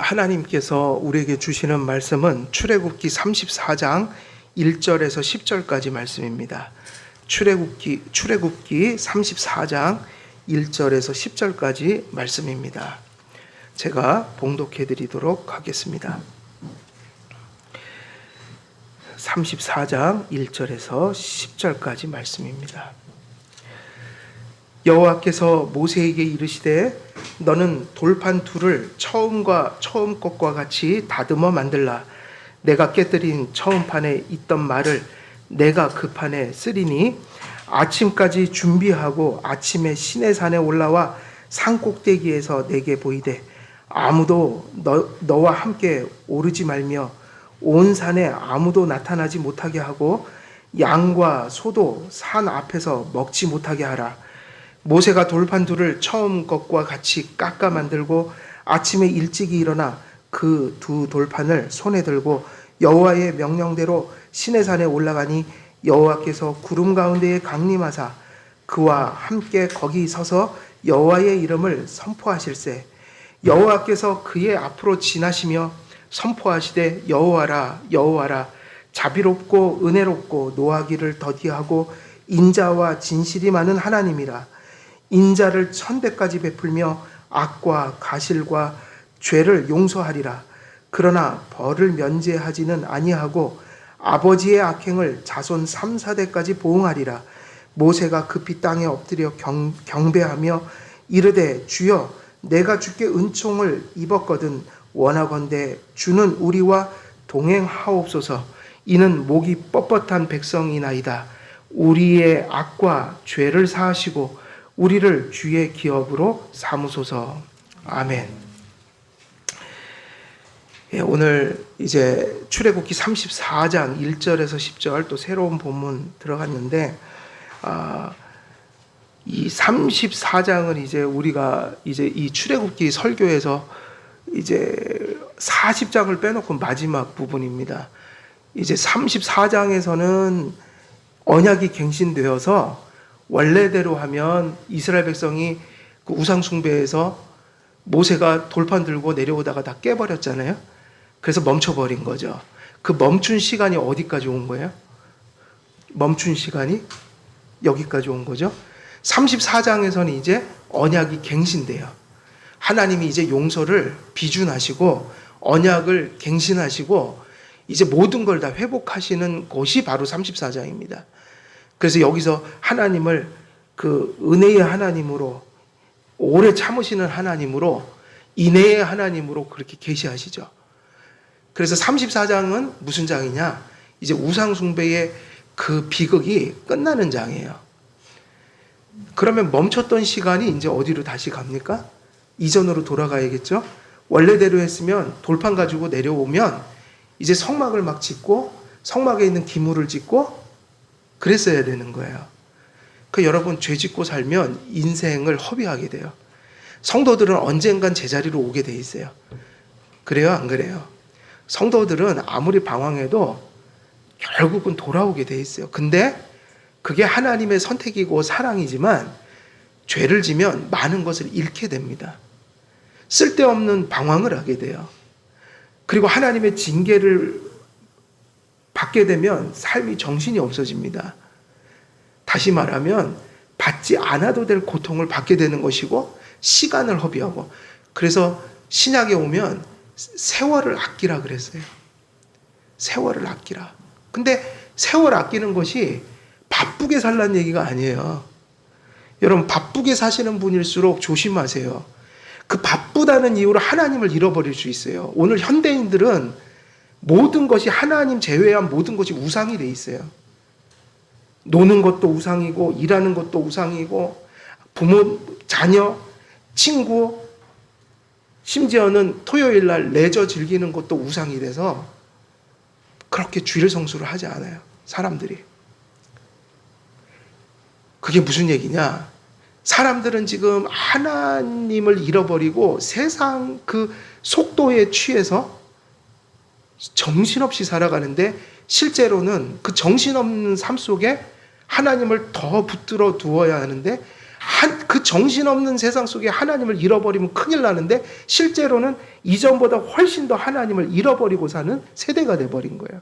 하나님께서 우리에게 주시는 말씀은 출애굽기 34장 1절에서 10절까지 말씀입니다. 출애굽기 34장 1절에서 10절까지 말씀입니다. 제가 봉독해 드리도록 하겠습니다. 34장 1절에서 10절까지 말씀입니다. 여호와께서 모세에게 이르시되 너는 돌판 둘을 처음 것과 같이 다듬어 만들라. 내가 깨뜨린 처음 판에 있던 말을 내가 그 판에 쓰리니 아침까지 준비하고 아침에 시내산에 올라와 산 꼭대기에서 내게 보이되 아무도 너와 함께 오르지 말며 온 산에 아무도 나타나지 못하게 하고 양과 소도 산 앞에서 먹지 못하게 하라. 모세가 돌판 둘을 처음 것과 같이 깎아 만들고 아침에 일찍이 일어나 그 두 돌판을 손에 들고 여호와의 명령대로 시내산에 올라가니 여호와께서 구름 가운데에 강림하사 그와 함께 거기 서서 여호와의 이름을 선포하실세. 여호와께서 그의 앞으로 지나시며 선포하시되 여호와라 여호와라 자비롭고 은혜롭고 노하기를 더디하고 인자와 진실이 많은 하나님이라. 인자를 천대까지 베풀며 악과 가실과 죄를 용서하리라. 그러나 벌을 면제하지는 아니하고 아버지의 악행을 자손 3, 4대까지 보응하리라. 모세가 급히 땅에 엎드려 경배하며 이르되 주여 내가 주께 은총을 입었거든 원하건대 주는 우리와 동행하옵소서. 이는 목이 뻣뻣한 백성이나이다. 우리의 악과 죄를 사하시고 우리를 주의 기업으로 삼으소서. 아멘. 오늘 이제 출애굽기 34장 1절에서 10절 또 새로운 본문 들어갔는데 이 34장은 이제 우리가 이제 이 출애굽기 설교에서 이제 40장을 빼놓고 마지막 부분입니다. 이제 34장에서는 언약이 갱신되어서 원래대로 하면 이스라엘 백성이 그 우상 숭배에서 모세가 돌판 들고 내려오다가 다 깨버렸잖아요. 그래서 멈춰버린 거죠. 그 멈춘 시간이 어디까지 온 거예요? 멈춘 시간이 여기까지 온 거죠. 34장에서는 이제 언약이 갱신돼요. 하나님이 이제 용서를 비준하시고 언약을 갱신하시고 이제 모든 걸 다 회복하시는 것이 바로 34장입니다. 그래서 여기서 하나님을 그 은혜의 하나님으로 오래 참으시는 하나님으로 인애의 하나님으로 그렇게 계시하시죠. 그래서 34장은 무슨 장이냐? 이제 우상 숭배의 그 비극이 끝나는 장이에요. 그러면 멈췄던 시간이 이제 어디로 다시 갑니까? 이전으로 돌아가야겠죠? 원래대로 했으면 돌판 가지고 내려오면 이제 성막을 막 짓고 성막에 있는 기물을 짓고 그랬어야 되는 거예요. 그 여러분 죄 짓고 살면 인생을 허비하게 돼요. 성도들은 언젠간 제자리로 오게 돼 있어요. 그래요? 안 그래요? 성도들은 아무리 방황해도 결국은 돌아오게 돼 있어요. 근데 그게 하나님의 선택이고 사랑이지만 죄를 지면 많은 것을 잃게 됩니다. 쓸데없는 방황을 하게 돼요. 그리고 하나님의 징계를 받게 되면 삶이 정신이 없어집니다. 다시 말하면 받지 않아도 될 고통을 받게 되는 것이고 시간을 허비하고 그래서 신약에 오면 세월을 아끼라 그랬어요. 세월을 아끼라. 근데 세월 아끼는 것이 바쁘게 살라는 얘기가 아니에요. 여러분 바쁘게 사시는 분일수록 조심하세요. 그 바쁘다는 이유로 하나님을 잃어버릴 수 있어요. 오늘 현대인들은 모든 것이 하나님 제외한 모든 것이 우상이 돼 있어요. 노는 것도 우상이고 일하는 것도 우상이고 부모, 자녀, 친구 심지어는 토요일 날 레저 즐기는 것도 우상이 돼서 그렇게 주일 성수를 하지 않아요. 사람들이. 그게 무슨 얘기냐? 사람들은 지금 하나님을 잃어버리고 세상 그 속도에 취해서 정신없이 살아가는데 실제로는 그 정신없는 삶 속에 하나님을 더 붙들어 두어야 하는데 그 정신없는 세상 속에 하나님을 잃어버리면 큰일 나는데 실제로는 이전보다 훨씬 더 하나님을 잃어버리고 사는 세대가 돼버린 거예요.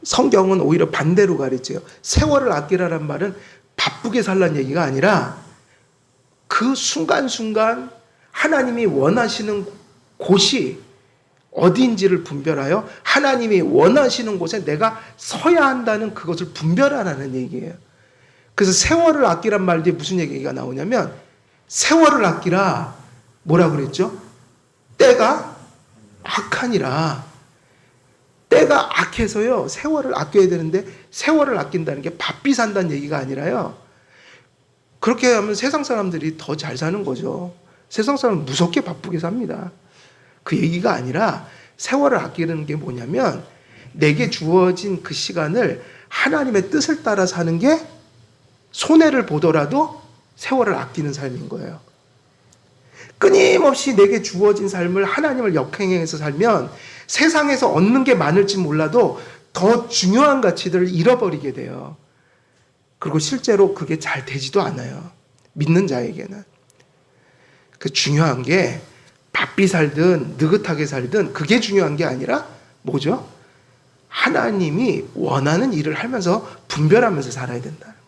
성경은 오히려 반대로 가르쳐요. 세월을 아끼라는 말은 바쁘게 살라는 얘기가 아니라 그 순간순간 하나님이 원하시는 곳이 어디인지를 분별하여 하나님이 원하시는 곳에 내가 서야 한다는 그것을 분별하라는 얘기예요. 그래서 세월을 아끼란 말 뒤에 무슨 얘기가 나오냐면 세월을 아끼라 뭐라 그랬죠? 때가 악하니라. 때가 악해서요. 세월을 아껴야 되는데 세월을 아낀다는 게 바삐 산다는 얘기가 아니라요. 그렇게 하면 세상 사람들이 더 잘 사는 거죠. 세상 사람은 무섭게 바쁘게 삽니다. 그 얘기가 아니라 세월을 아끼는 게 뭐냐면 내게 주어진 그 시간을 하나님의 뜻을 따라 사는 게 손해를 보더라도 세월을 아끼는 삶인 거예요. 끊임없이 내게 주어진 삶을 하나님을 역행해서 살면 세상에서 얻는 게 많을지 몰라도 더 중요한 가치들을 잃어버리게 돼요. 그리고 실제로 그게 잘 되지도 않아요. 믿는 자에게는. 그 중요한 게 바삐 살든 느긋하게 살든 그게 중요한 게 아니라 뭐죠? 하나님이 원하는 일을 하면서 분별하면서 살아야 된다는 거예요.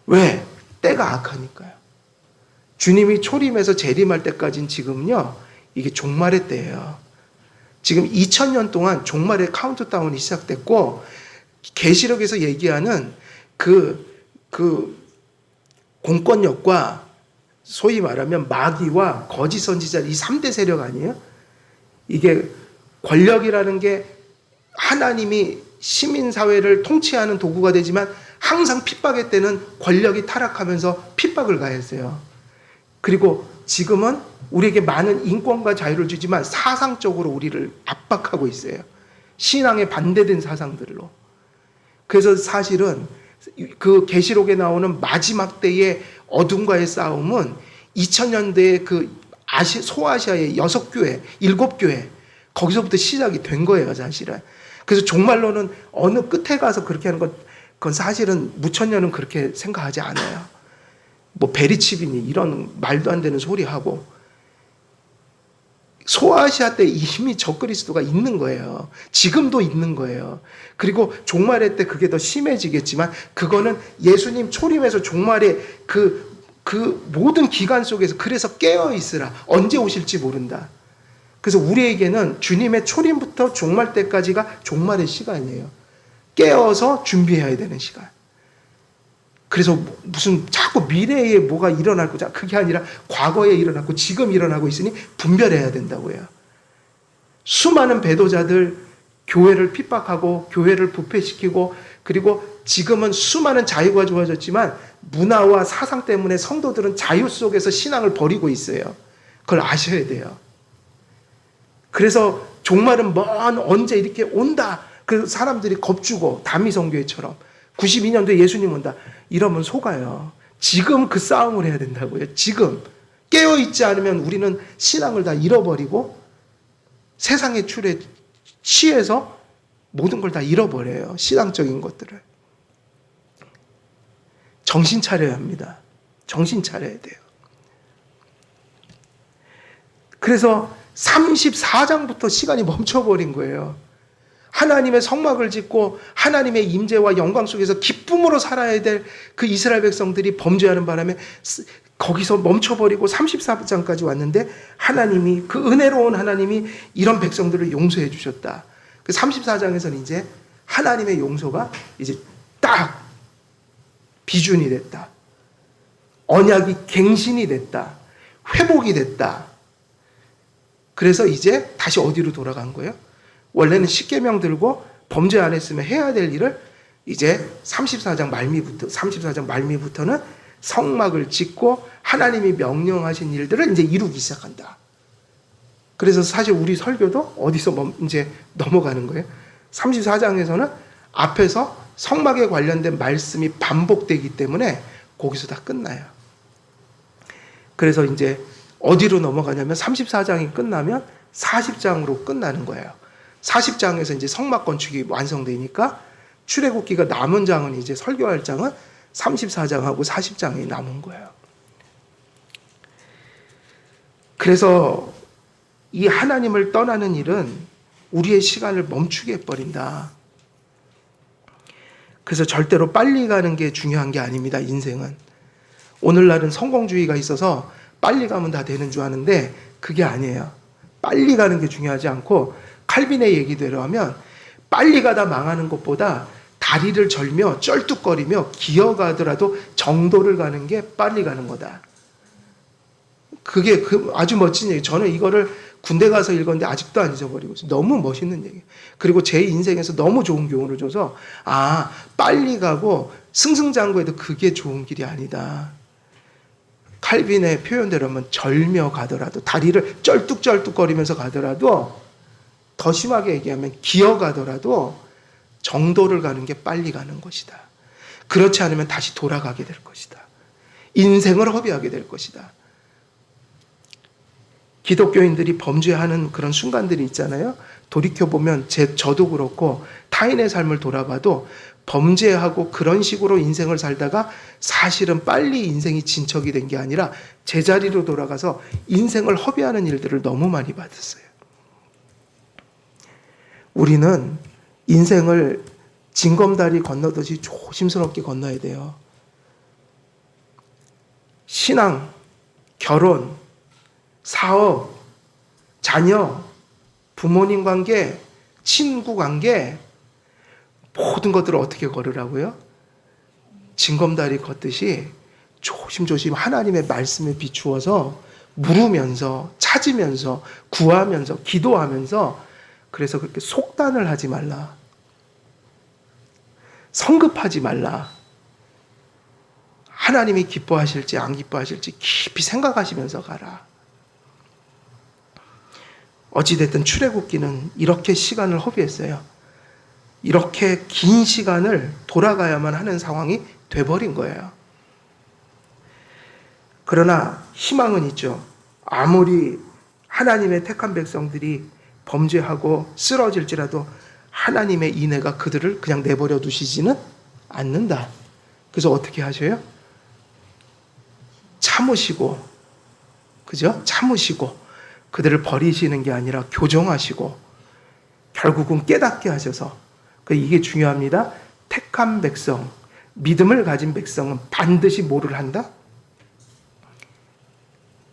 왜? 때가 악하니까요. 주님이 초림해서 재림할 때까지는 지금요, 이게 종말의 때예요. 지금 2000년 동안 종말의 카운트다운이 시작됐고, 계시록에서 얘기하는 그 공권력과 소위 말하면 마귀와 거짓 선지자 이 3대 세력 아니에요? 이게 권력이라는 게 하나님이 시민사회를 통치하는 도구가 되지만 항상 핍박의 때는 권력이 타락하면서 핍박을 가했어요. 그리고 지금은 우리에게 많은 인권과 자유를 주지만 사상적으로 우리를 압박하고 있어요. 신앙에 반대된 사상들로. 그래서 사실은 그 계시록에 나오는 마지막 때의 어둠과의 싸움은 2000년대의 그 소아시아의 6교회, 7교회 거기서부터 시작이 된 거예요, 사실은. 그래서 종말로는 어느 끝에 가서 그렇게 하는 그건 사실은 무천년은 그렇게 생각하지 않아요. 뭐 베리치비니 이런 말도 안 되는 소리하고 소아시아 때 이미 적그리스도가 있는 거예요. 지금도 있는 거예요. 그리고 종말의 때 그게 더 심해지겠지만 그거는 예수님 초림에서 종말의 그 모든 기간 속에서 그래서 깨어 있으라. 언제 오실지 모른다. 그래서 우리에게는 주님의 초림부터 종말 때까지가 종말의 시간이에요. 깨어서 준비해야 되는 시간. 그래서 무슨 자꾸 미래에 뭐가 일어날 거잖아. 그게 아니라 과거에 일어났고 지금 일어나고 있으니 분별해야 된다고 해요. 수많은 배도자들 교회를 핍박하고 교회를 부패시키고 그리고 지금은 수많은 자유가 주어졌지만 문화와 사상 때문에 성도들은 자유 속에서 신앙을 버리고 있어요. 그걸 아셔야 돼요. 그래서 종말은 언제 이렇게 온다. 그 사람들이 겁주고 다미성교회처럼 92년도에 예수님 온다. 이러면 속아요. 지금 그 싸움을 해야 된다고요. 지금. 깨어있지 않으면 우리는 신앙을 다 잃어버리고 세상의 출에 취해서 모든 걸 다 잃어버려요. 신앙적인 것들을. 정신 차려야 합니다. 정신 차려야 돼요. 그래서 34장부터 시간이 멈춰버린 거예요. 하나님의 성막을 짓고 하나님의 임재와 영광 속에서 기쁨으로 살아야 될 그 이스라엘 백성들이 범죄하는 바람에 거기서 멈춰버리고 34장까지 왔는데 하나님이 그 은혜로운 하나님이 이런 백성들을 용서해 주셨다. 그 34장에서는 이제 하나님의 용서가 이제 딱 비준이 됐다. 언약이 갱신이 됐다. 회복이 됐다. 그래서 이제 다시 어디로 돌아간 거예요? 원래는 십계명 들고 범죄 안 했으면 해야 될 일을 이제 34장 말미부터는 성막을 짓고 하나님이 명령하신 일들을 이제 이루기 시작한다. 그래서 사실 우리 설교도 어디서 이제 넘어가는 거예요? 34장에서는 앞에서 성막에 관련된 말씀이 반복되기 때문에 거기서 다 끝나요. 그래서 이제 어디로 넘어가냐면 34장이 끝나면 40장으로 끝나는 거예요. 40장에서 이제 성막 건축이 완성되니까 출애굽기가 남은 장은 이제 설교할 장은 34장하고 40장이 남은 거예요. 그래서 이 하나님을 떠나는 일은 우리의 시간을 멈추게 해버린다. 그래서 절대로 빨리 가는 게 중요한 게 아닙니다. 인생은. 오늘날은 성공주의가 있어서 빨리 가면 다 되는 줄 아는데 그게 아니에요. 빨리 가는 게 중요하지 않고 칼빈의 얘기대로 하면 빨리 가다 망하는 것보다 다리를 절며 쩔뚝거리며 기어가더라도 정도를 가는 게 빨리 가는 거다. 그게 아주 멋진 얘기. 저는 이거를 군대 가서 읽었는데 아직도 안 잊어버리고 있어요. 너무 멋있는 얘기. 그리고 제 인생에서 너무 좋은 교훈을 줘서 빨리 가고 승승장구해도 그게 좋은 길이 아니다. 칼빈의 표현대로 하면 절며 가더라도 다리를 쩔뚝쩔뚝거리면서 가더라도 더 심하게 얘기하면 기어가더라도 정도를 가는 게 빨리 가는 것이다. 그렇지 않으면 다시 돌아가게 될 것이다. 인생을 허비하게 될 것이다. 기독교인들이 범죄하는 그런 순간들이 있잖아요. 돌이켜보면 저도 그렇고 타인의 삶을 돌아봐도 범죄하고 그런 식으로 인생을 살다가 사실은 빨리 인생이 진척이 된 게 아니라 제자리로 돌아가서 인생을 허비하는 일들을 너무 많이 받았어요. 우리는 인생을 징검다리 건너듯이 조심스럽게 건너야 돼요. 신앙, 결혼, 사업, 자녀, 부모님 관계, 친구 관계, 모든 것들을 어떻게 걸으라고요? 징검다리 걷듯이 조심조심 하나님의 말씀에 비추어서 물으면서 찾으면서 구하면서 기도하면서 그래서 그렇게 속단을 하지 말라. 성급하지 말라. 하나님이 기뻐하실지 안 기뻐하실지 깊이 생각하시면서 가라. 어찌됐든 출애굽기는 이렇게 시간을 허비했어요. 이렇게 긴 시간을 돌아가야만 하는 상황이 돼버린 거예요. 그러나 희망은 있죠. 아무리 하나님의 택한 백성들이 범죄하고 쓰러질지라도 하나님의 인애가 그들을 그냥 내버려 두시지는 않는다. 그래서 어떻게 하셔요? 참으시고, 그죠? 참으시고, 그들을 버리시는 게 아니라 교정하시고, 결국은 깨닫게 하셔서, 이게 중요합니다. 택한 백성, 믿음을 가진 백성은 반드시 뭐를 한다?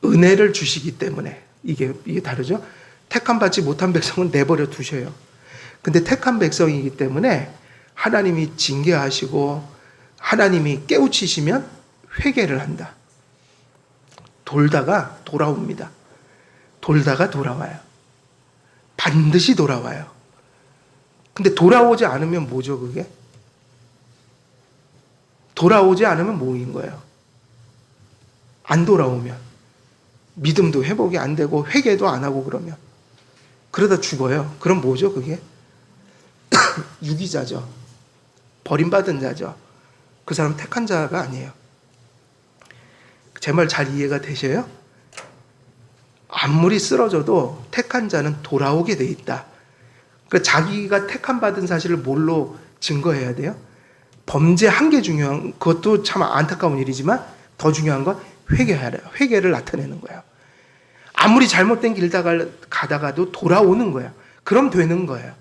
은혜를 주시기 때문에, 이게 다르죠? 택함 받지 못한 백성은 내버려 두셔요. 근데 택한 백성이기 때문에 하나님이 징계하시고 하나님이 깨우치시면 회개를 한다. 돌다가 돌아옵니다. 돌다가 돌아와요. 반드시 돌아와요. 근데 돌아오지 않으면 뭐죠, 그게? 돌아오지 않으면 뭐인 거예요? 안 돌아오면. 믿음도 회복이 안 되고 회개도 안 하고 그러면. 그러다 죽어요. 그럼 뭐죠, 그게? 유기자죠. 버림받은 자죠. 그 사람 택한 자가 아니에요. 제 말 잘 이해가 되셔요? 아무리 쓰러져도 택한 자는 돌아오게 돼 있다. 그러니까 자기가 택함 받은 사실을 뭘로 증거해야 돼요? 범죄한 게 중요한, 그것도 참 안타까운 일이지만 더 중요한 건 회개를 나타내는 거예요. 아무리 잘못된 길 가다가도 돌아오는 거예요. 그럼 되는 거예요.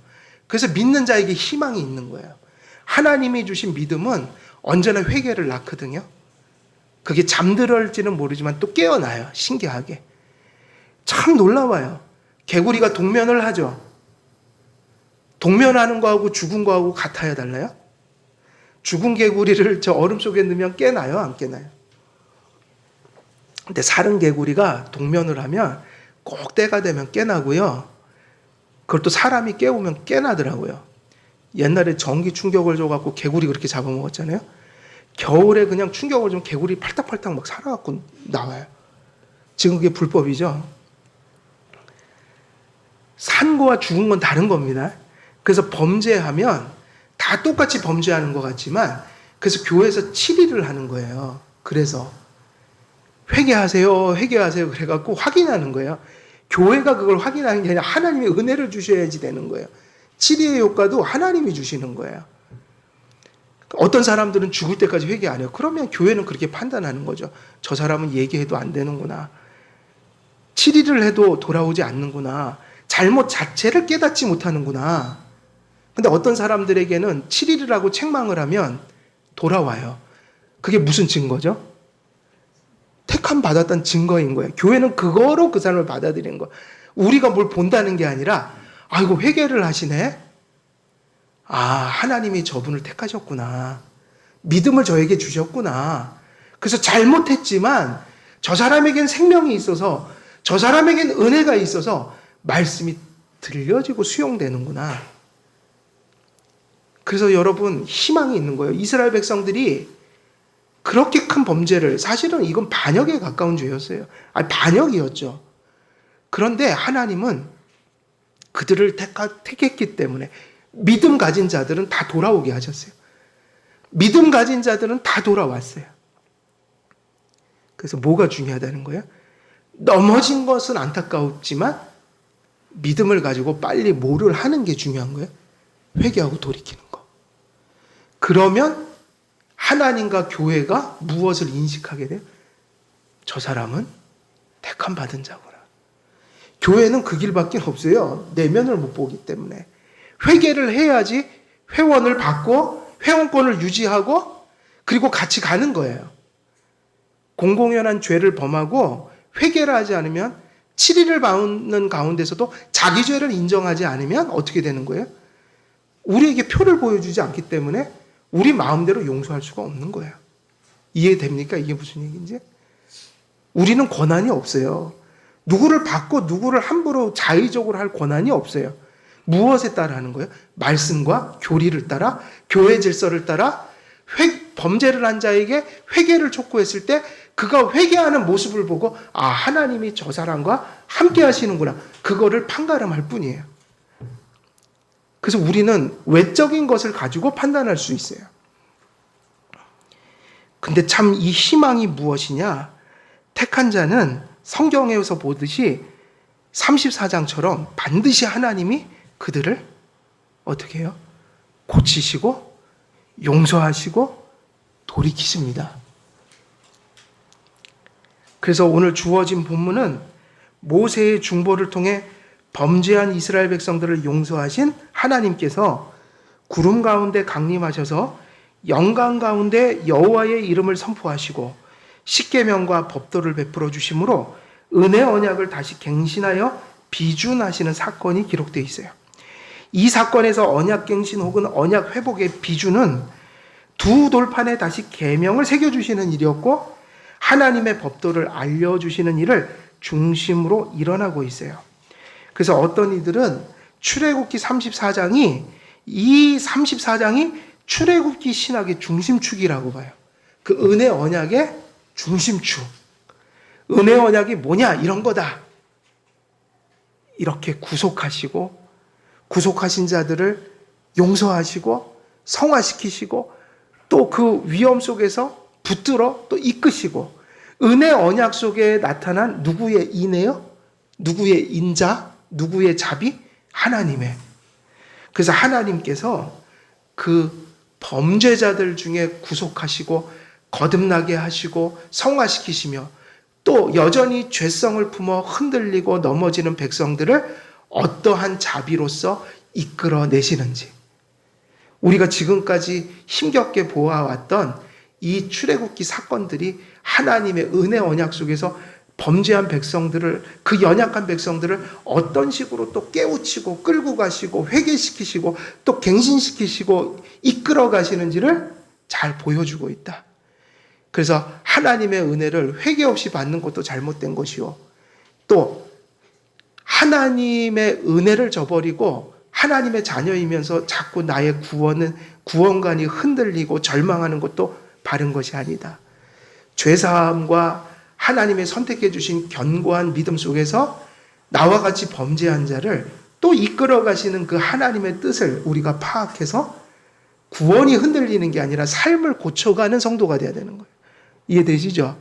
그래서 믿는 자에게 희망이 있는 거예요. 하나님이 주신 믿음은 언제나 회개를 낳거든요. 그게 잠들을지는 모르지만 또 깨어나요. 신기하게. 참 놀라워요. 개구리가 동면을 하죠. 동면하는 거하고 죽은 거하고 같아야 달라요? 죽은 개구리를 저 얼음 속에 넣으면 깨나요? 안 깨나요? 근데 살은 개구리가 동면을 하면 꼭 때가 되면 깨나고요. 그걸 또 사람이 깨우면 깨나더라고요. 옛날에 전기 충격을 줘갖고 개구리 그렇게 잡아먹었잖아요. 겨울에 그냥 충격을 주면 개구리 팔딱팔딱 막 살아갖고 나와요. 지금 그게 불법이죠. 산 거와 죽은 건 다른 겁니다. 그래서 범죄하면 다 똑같이 범죄하는 것 같지만 그래서 교회에서 7일을 하는 거예요. 그래서 회개하세요 그래갖고 확인하는 거예요. 교회가 그걸 확인하는 게 아니라 하나님이 은혜를 주셔야지 되는 거예요. 7일의 효과도 하나님이 주시는 거예요. 어떤 사람들은 죽을 때까지 회개 안 해요. 그러면 교회는 그렇게 판단하는 거죠. 저 사람은 얘기해도 안 되는구나. 7일을 해도 돌아오지 않는구나. 잘못 자체를 깨닫지 못하는구나. 근데 어떤 사람들에게는 7일이라고 책망을 하면 돌아와요. 그게 무슨 증거죠? 택함 받았다는 증거인 거예요. 교회는 그거로 그 사람을 받아들이는 거예요. 우리가 뭘 본다는 게 아니라 아이고 회개를 하시네. 아, 하나님이 저분을 택하셨구나. 믿음을 저에게 주셨구나. 그래서 잘못했지만 저 사람에겐 생명이 있어서 저 사람에겐 은혜가 있어서 말씀이 들려지고 수용되는구나. 그래서 여러분 희망이 있는 거예요. 이스라엘 백성들이 그렇게 큰 범죄를, 사실은 이건 반역에 가까운 죄였어요. 아니, 반역이었죠. 그런데 하나님은 그들을 택했기 때문에 믿음 가진 자들은 다 돌아오게 하셨어요. 믿음 가진 자들은 다 돌아왔어요. 그래서 뭐가 중요하다는 거예요? 넘어진 것은 안타까웠지만 믿음을 가지고 빨리 뭐를 하는 게 중요한 거예요? 회개하고 돌이키는 거. 그러면 하나님과 교회가 무엇을 인식하게 돼요? 저 사람은 택함 받은 자구나. 교회는 그 길밖에 없어요. 내면을 못 보기 때문에. 회개를 해야지 회원을 받고 회원권을 유지하고 그리고 같이 가는 거예요. 공공연한 죄를 범하고 회개를 하지 않으면 7일을 받는 가운데서도 자기 죄를 인정하지 않으면 어떻게 되는 거예요? 우리에게 표를 보여주지 않기 때문에 우리 마음대로 용서할 수가 없는 거예요. 이해됩니까? 이게 무슨 얘기인지? 우리는 권한이 없어요. 누구를 받고 누구를 함부로 자의적으로 할 권한이 없어요. 무엇에 따라 하는 거예요? 말씀과 교리를 따라, 교회 질서를 따라 범죄를 한 자에게 회개를 촉구했을 때 그가 회개하는 모습을 보고 아, 하나님이 저 사람과 함께 하시는구나. 그거를 판가름할 뿐이에요. 그래서 우리는 외적인 것을 가지고 판단할 수 있어요. 근데 참 이 희망이 무엇이냐? 택한 자는 성경에서 보듯이 34장처럼 반드시 하나님이 그들을 어떻게 해요? 고치시고 용서하시고 돌이키십니다. 그래서 오늘 주어진 본문은 모세의 중보를 통해 범죄한 이스라엘 백성들을 용서하신 하나님께서 구름 가운데 강림하셔서 영광 가운데 여호와의 이름을 선포하시고 십계명과 법도를 베풀어 주심으로 은혜 언약을 다시 갱신하여 비준하시는 사건이 기록되어 있어요. 이 사건에서 언약 갱신 혹은 언약 회복의 비준은 두 돌판에 다시 계명을 새겨주시는 일이었고 하나님의 법도를 알려주시는 일을 중심으로 일어나고 있어요. 그래서 어떤 이들은 출애굽기 34장이 이 34장이 출애굽기 신학의 중심축이라고 봐요. 그 은혜 언약의 중심축. 은혜 언약이 뭐냐? 이런 거다. 이렇게 구속하시고 구속하신 자들을 용서하시고 성화시키시고 또 그 위험 속에서 붙들어 또 이끄시고 은혜 언약 속에 나타난 누구의 인애요? 누구의 인자? 누구의 자비? 하나님의. 그래서 하나님께서 그 범죄자들 중에 구속하시고 거듭나게 하시고 성화시키시며 또 여전히 죄성을 품어 흔들리고 넘어지는 백성들을 어떠한 자비로서 이끌어내시는지 우리가 지금까지 힘겹게 보아왔던 이 출애굽기 사건들이 하나님의 은혜 언약 속에서 범죄한 백성들을 그 연약한 백성들을 어떤 식으로 또 깨우치고 끌고 가시고 회개시키시고 또 갱신시키시고 이끌어 가시는지를 잘 보여주고 있다. 그래서 하나님의 은혜를 회개 없이 받는 것도 잘못된 것이요. 또 하나님의 은혜를 저버리고 하나님의 자녀이면서 자꾸 나의 구원관이 흔들리고 절망하는 것도 바른 것이 아니다. 죄사함과 하나님의 선택해 주신 견고한 믿음 속에서 나와 같이 범죄한 자를 또 이끌어 가시는 그 하나님의 뜻을 우리가 파악해서 구원이 흔들리는 게 아니라 삶을 고쳐가는 성도가 돼야 되는 거예요. 이해되시죠?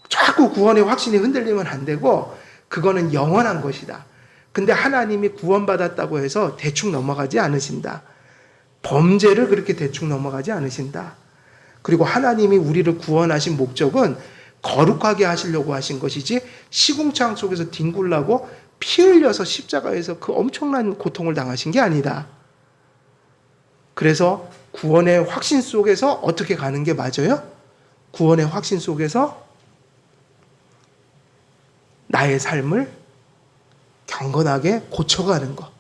자꾸 구원의 확신이 흔들리면 안 되고 그거는 영원한 것이다. 근데 하나님이 구원받았다고 해서 대충 넘어가지 않으신다. 범죄를 그렇게 대충 넘어가지 않으신다. 그리고 하나님이 우리를 구원하신 목적은 거룩하게 하시려고 하신 것이지 시궁창 속에서 뒹굴라고 피 흘려서 십자가에서 그 엄청난 고통을 당하신 게 아니다. 그래서 구원의 확신 속에서 어떻게 가는 게 맞아요? 구원의 확신 속에서 나의 삶을 경건하게 고쳐가는 것,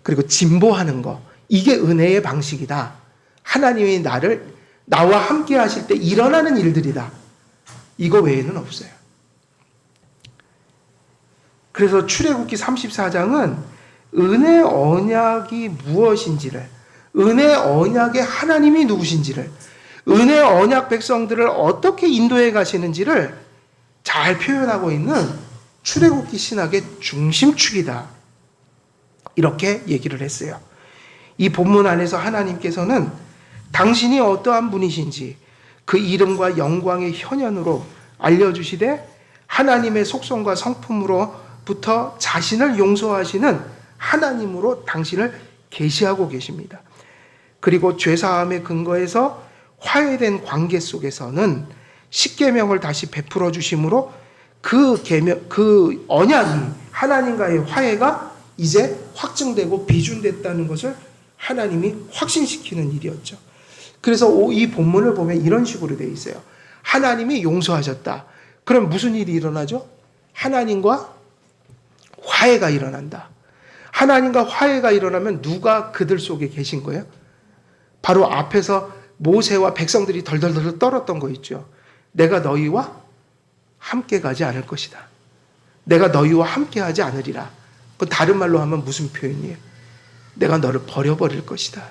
그리고 진보하는 것, 이게 은혜의 방식이다. 하나님이 나와 함께 하실 때 일어나는 일들이다. 이거 외에는 없어요. 그래서 출애굽기 34장은 은혜 언약이 무엇인지를, 은혜 언약의 하나님이 누구신지를, 은혜 언약 백성들을 어떻게 인도해 가시는지를 잘 표현하고 있는 출애굽기 신학의 중심축이다. 이렇게 얘기를 했어요. 이 본문 안에서 하나님께서는 당신이 어떠한 분이신지 그 이름과 영광의 현현으로 알려주시되 하나님의 속성과 성품으로부터 자신을 용서하시는 하나님으로 당신을 계시하고 계십니다. 그리고 죄사함의 근거에서 화해된 관계 속에서는 십계명을 다시 베풀어 주심으로 그 언약이 하나님과의 화해가 이제 확증되고 비준됐다는 것을 하나님이 확신시키는 일이었죠. 그래서 이 본문을 보면 이런 식으로 되어 있어요. 하나님이 용서하셨다. 그럼 무슨 일이 일어나죠? 하나님과 화해가 일어난다. 하나님과 화해가 일어나면 누가 그들 속에 계신 거예요? 바로 앞에서 모세와 백성들이 덜덜덜 떨었던 거 있죠. 내가 너희와 함께 가지 않을 것이다. 내가 너희와 함께 하지 않으리라. 그 다른 말로 하면 무슨 표현이에요? 내가 너를 버려버릴 것이다.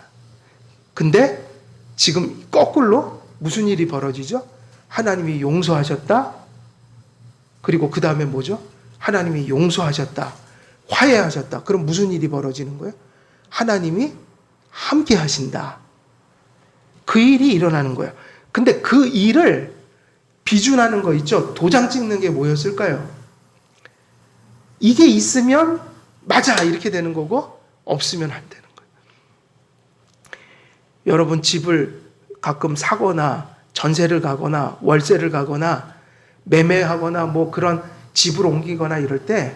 근데 지금 거꾸로 무슨 일이 벌어지죠? 하나님이 용서하셨다. 그리고 그 다음에 뭐죠? 하나님이 용서하셨다. 화해하셨다. 그럼 무슨 일이 벌어지는 거예요? 하나님이 함께 하신다. 그 일이 일어나는 거예요. 근데 그 일을 비준하는 거 있죠? 도장 찍는 게 뭐였을까요? 이게 있으면 맞아 이렇게 되는 거고 없으면 안 되는 거예요. 여러분 집을 가끔 사거나 전세를 가거나 월세를 가거나 매매하거나 뭐 그런 집을 옮기거나 이럴 때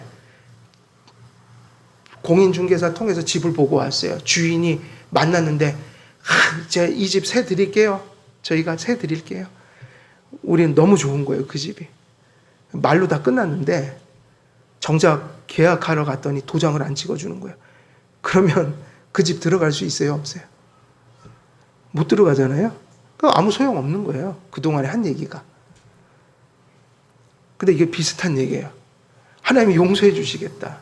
공인중개사 통해서 집을 보고 왔어요. 주인이 만났는데 제가 이 집 세 드릴게요. 저희가 세 드릴게요. 우리는 너무 좋은 거예요. 그 집이. 말로 다 끝났는데 정작 계약하러 갔더니 도장을 안 찍어주는 거예요. 그러면 그 집 들어갈 수 있어요? 없어요? 못 들어가잖아요. 아무 소용없는 거예요. 그동안에 한 얘기가. 근데 이게 비슷한 얘기예요. 하나님이 용서해 주시겠다.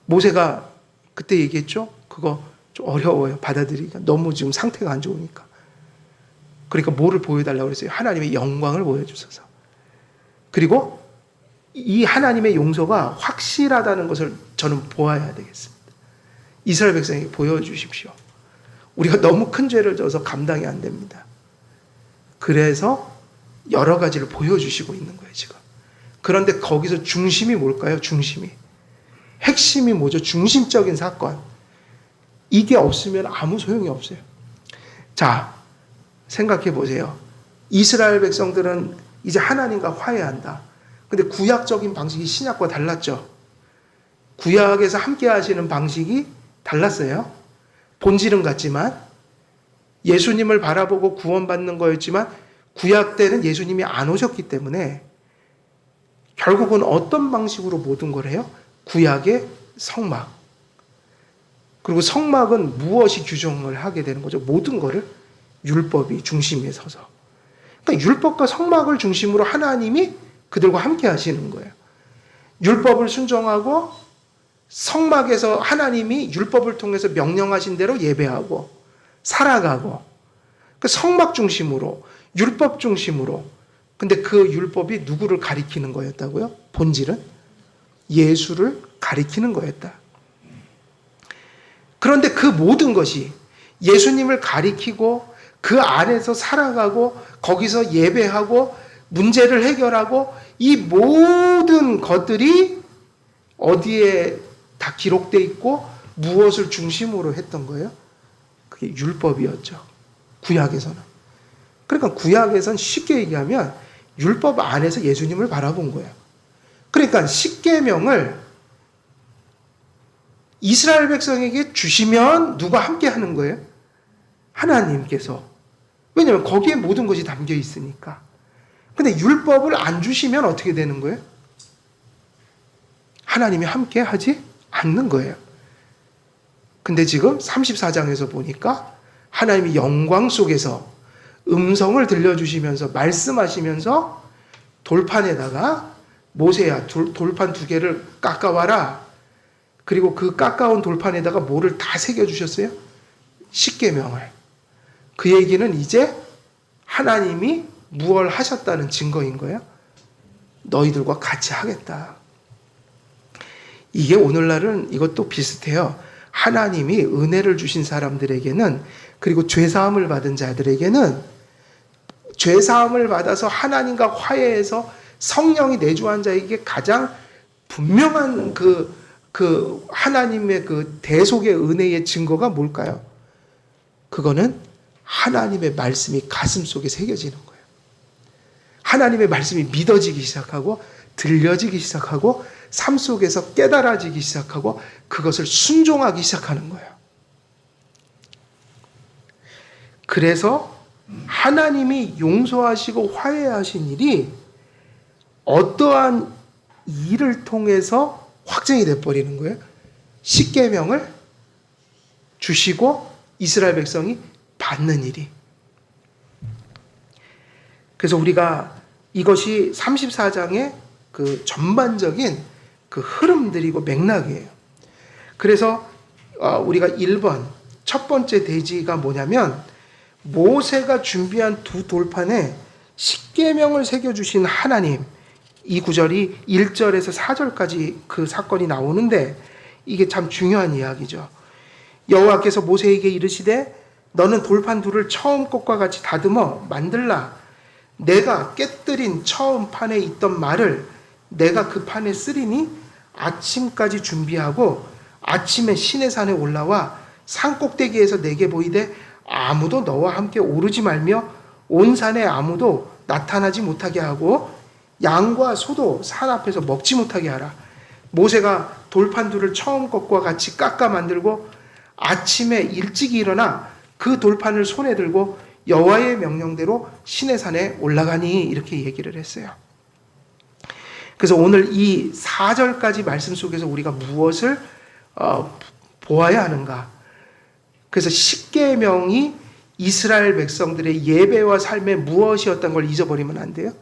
모세가 그때 얘기했죠? 그거 좀 어려워요. 받아들이기가. 너무 지금 상태가 안 좋으니까. 그러니까 뭐를 보여달라고 그랬어요? 하나님의 영광을 보여주셔서. 그리고 이 하나님의 용서가 확실하다는 것을 저는 보아야 되겠습니다. 이스라엘 백성에게 보여주십시오. 우리가 너무 큰 죄를 져서 감당이 안 됩니다. 그래서 여러 가지를 보여주시고 있는 거예요, 지금. 그런데 거기서 중심이 뭘까요? 중심이. 핵심이 뭐죠? 중심적인 사건. 이게 없으면 아무 소용이 없어요. 자, 생각해 보세요. 이스라엘 백성들은 이제 하나님과 화해한다. 근데 구약적인 방식이 신약과 달랐죠. 구약에서 함께 하시는 방식이 달랐어요. 본질은 같지만 예수님을 바라보고 구원받는 거였지만 구약 때는 예수님이 안 오셨기 때문에 결국은 어떤 방식으로 모든 걸 해요? 구약의 성막. 그리고 성막은 무엇이 규정을 하게 되는 거죠? 모든 거를 율법이 중심에 서서. 그러니까 율법과 성막을 중심으로 하나님이 그들과 함께 하시는 거예요. 율법을 순종하고 성막에서 하나님이 율법을 통해서 명령하신 대로 예배하고 살아가고 그 성막 중심으로 율법 중심으로. 근데 그 율법이 누구를 가리키는 거였다고요? 본질은 예수를 가리키는 거였다. 그런데 그 모든 것이 예수님을 가리키고 그 안에서 살아가고 거기서 예배하고 문제를 해결하고 이 모든 것들이 어디에 다 기록되어 있고 무엇을 중심으로 했던 거예요? 그게 율법이었죠. 구약에서는. 그러니까 구약에서는 쉽게 얘기하면 율법 안에서 예수님을 바라본 거예요. 그러니까 십계명을 이스라엘 백성에게 주시면 누가 함께 하는 거예요? 하나님께서. 왜냐하면 거기에 모든 것이 담겨 있으니까. 근데 율법을 안 주시면 어떻게 되는 거예요? 하나님이 함께 하지 않는 거예요. 근데 지금 34장에서 보니까 하나님이 영광 속에서 음성을 들려주시면서 말씀하시면서 돌판에다가 모세야 돌판 2개를 깎아와라. 그리고 그 깎아온 돌판에다가 뭐를 다 새겨주셨어요? 십계명을. 그 얘기는 이제 하나님이 무엇을 하셨다는 증거인 거예요. 너희들과 같이 하겠다. 이게 오늘날은 이것도 비슷해요. 하나님이 은혜를 주신 사람들에게는, 그리고 죄사함을 받은 자들에게는 죄사함을 받아서 하나님과 화해해서 성령이 내주한 자에게 가장 분명한 그 하나님의 그 대속의 은혜의 증거가 뭘까요? 그거는 하나님의 말씀이 가슴 속에 새겨지는 거예요. 하나님의 말씀이 믿어지기 시작하고 들려지기 시작하고 삶 속에서 깨달아지기 시작하고 그것을 순종하기 시작하는 거예요. 그래서 하나님이 용서하시고 화해하신 일이 어떠한 일을 통해서 확정이 돼버리는 거예요. 십계명을 주시고 이스라엘 백성이 받는 일이. 그래서 우리가 이것이 34장의 그 전반적인 그 흐름들이고 맥락이에요. 그래서 우리가 1번 첫 번째 대지가 뭐냐면 모세가 준비한 2 돌판에 십계명을 새겨주신 하나님, 이 구절이 1절에서 4절까지 그 사건이 나오는데 이게 참 중요한 이야기죠. 여호와께서 모세에게 이르시되 너는 돌판 2를 처음 것과 같이 다듬어 만들라. 내가 깨뜨린 처음 판에 있던 말을 내가 그 판에 쓰리니 아침까지 준비하고 아침에 시내산에 올라와 산꼭대기에서 내게 보이되 아무도 너와 함께 오르지 말며 온 산에 아무도 나타나지 못하게 하고 양과 소도 산 앞에서 먹지 못하게 하라. 모세가 돌판 2를 처음 것과 같이 깎아 만들고 아침에 일찍 일어나 그 돌판을 손에 들고 여호와의 명령대로 시내산에 올라가니 이렇게 얘기를 했어요. 그래서 오늘 이 4절까지 말씀 속에서 우리가 무엇을 보아야 하는가? 그래서 십계명이 이스라엘 백성들의 예배와 삶의 무엇이었던 걸 잊어버리면 안 돼요.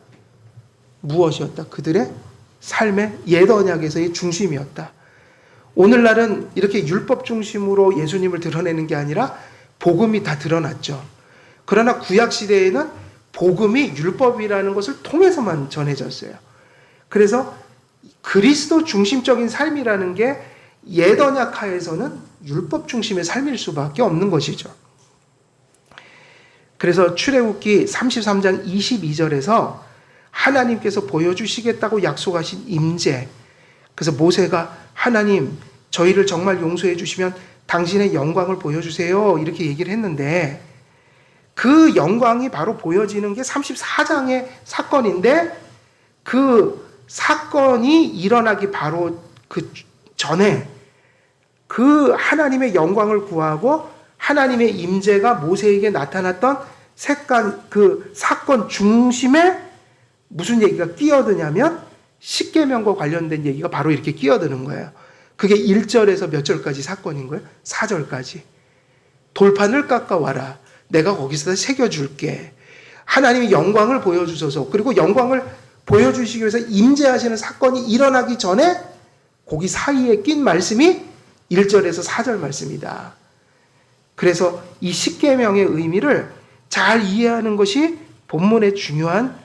무엇이었다? 그들의 삶의 옛 언약에서의 중심이었다. 오늘날은 이렇게 율법 중심으로 예수님을 드러내는 게 아니라 복음이 다 드러났죠. 그러나 구약 시대에는 복음이 율법이라는 것을 통해서만 전해졌어요. 그래서 그리스도 중심적인 삶이라는 게 옛 언약 하에서는 율법 중심의 삶일 수밖에 없는 것이죠. 그래서 출애굽기 33장 22절에서 하나님께서 보여주시겠다고 약속하신 임재, 그래서 모세가 하나님 저희를 정말 용서해 주시면 당신의 영광을 보여주세요 이렇게 얘기를 했는데 그 영광이 바로 보여지는 게 34장의 사건인데 그 사건이 일어나기 바로 그 전에 그 하나님의 영광을 구하고 하나님의 임재가 모세에게 나타났던 그 사건 중심에 무슨 얘기가 끼어드냐면 십계명과 관련된 얘기가 바로 이렇게 끼어드는 거예요. 그게 1절에서 몇 절까지 사건인 거예요? 4절까지. 돌판을 깎아와라. 내가 거기서 새겨줄게. 하나님이 영광을 보여주셔서 그리고 영광을 보여주시기 위해서 임재하시는 사건이 일어나기 전에 거기 사이에 낀 말씀이 1절에서 4절 말씀이다. 그래서 이 십계명의 의미를 잘 이해하는 것이 본문의 중요한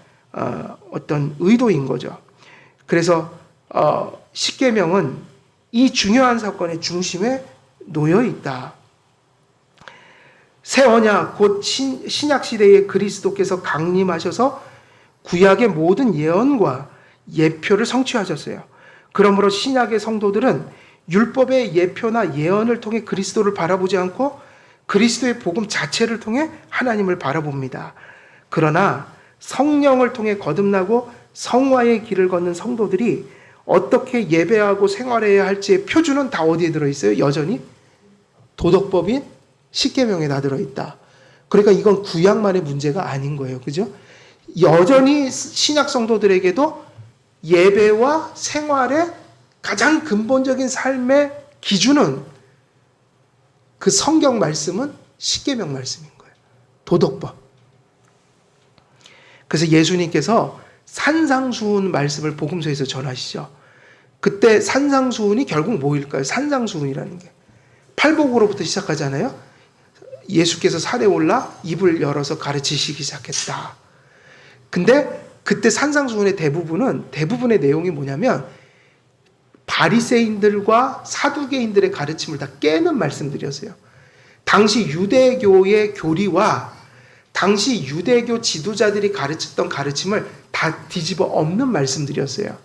어떤 의도인 거죠. 그래서 십계명은 이 중요한 사건의 중심에 놓여 있다. 새 언약 곧 신약 시대의 그리스도께서 강림하셔서 구약의 모든 예언과 예표를 성취하셨어요. 그러므로 신약의 성도들은 율법의 예표나 예언을 통해 그리스도를 바라보지 않고 그리스도의 복음 자체를 통해 하나님을 바라봅니다. 그러나 성령을 통해 거듭나고 성화의 길을 걷는 성도들이 어떻게 예배하고 생활해야 할지의 표준은 다 어디에 들어있어요? 여전히 도덕법인 십계명에 다 들어있다. 그러니까 이건 구약만의 문제가 아닌 거예요. 그죠? 여전히 신약 성도들에게도 예배와 생활의 가장 근본적인 삶의 기준은 그 성경 말씀은 십계명 말씀인 거예요. 도덕법. 그래서 예수님께서 산상수훈 말씀을 복음서에서 전하시죠. 그때 산상수훈이 결국 뭐일까요? 산상수훈이라는 게 팔복으로부터 시작하잖아요. 예수께서 산에 올라 입을 열어서 가르치시기 시작했다. 근데 그때 산상수훈의 대부분의 내용이 뭐냐면 바리새인들과 사두개인들의 가르침을 다 깨는 말씀들이었어요. 당시 유대교의 교리와 당시 유대교 지도자들이 가르쳤던 가르침을 다 뒤집어 엎는 말씀들이었어요.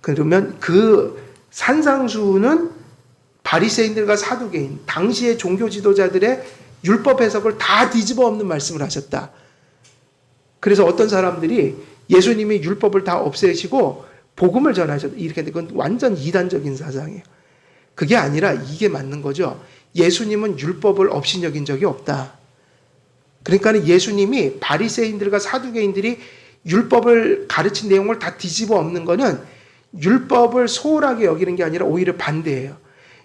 그러면 그 산상수훈은 바리새인들과 사두개인, 당시의 종교 지도자들의 율법 해석을 다 뒤집어 엎는 말씀을 하셨다. 그래서 어떤 사람들이 예수님이 율법을 다 없애시고 복음을 전하셨다. 이렇게 그건 완전 이단적인 사상이에요. 그게 아니라 이게 맞는 거죠. 예수님은 율법을 없인 여긴 적이 없다. 그러니까 예수님이 바리새인들과 사두개인들이 율법을 가르친 내용을 다 뒤집어 엎는 거는 율법을 소홀하게 여기는 게 아니라 오히려 반대예요.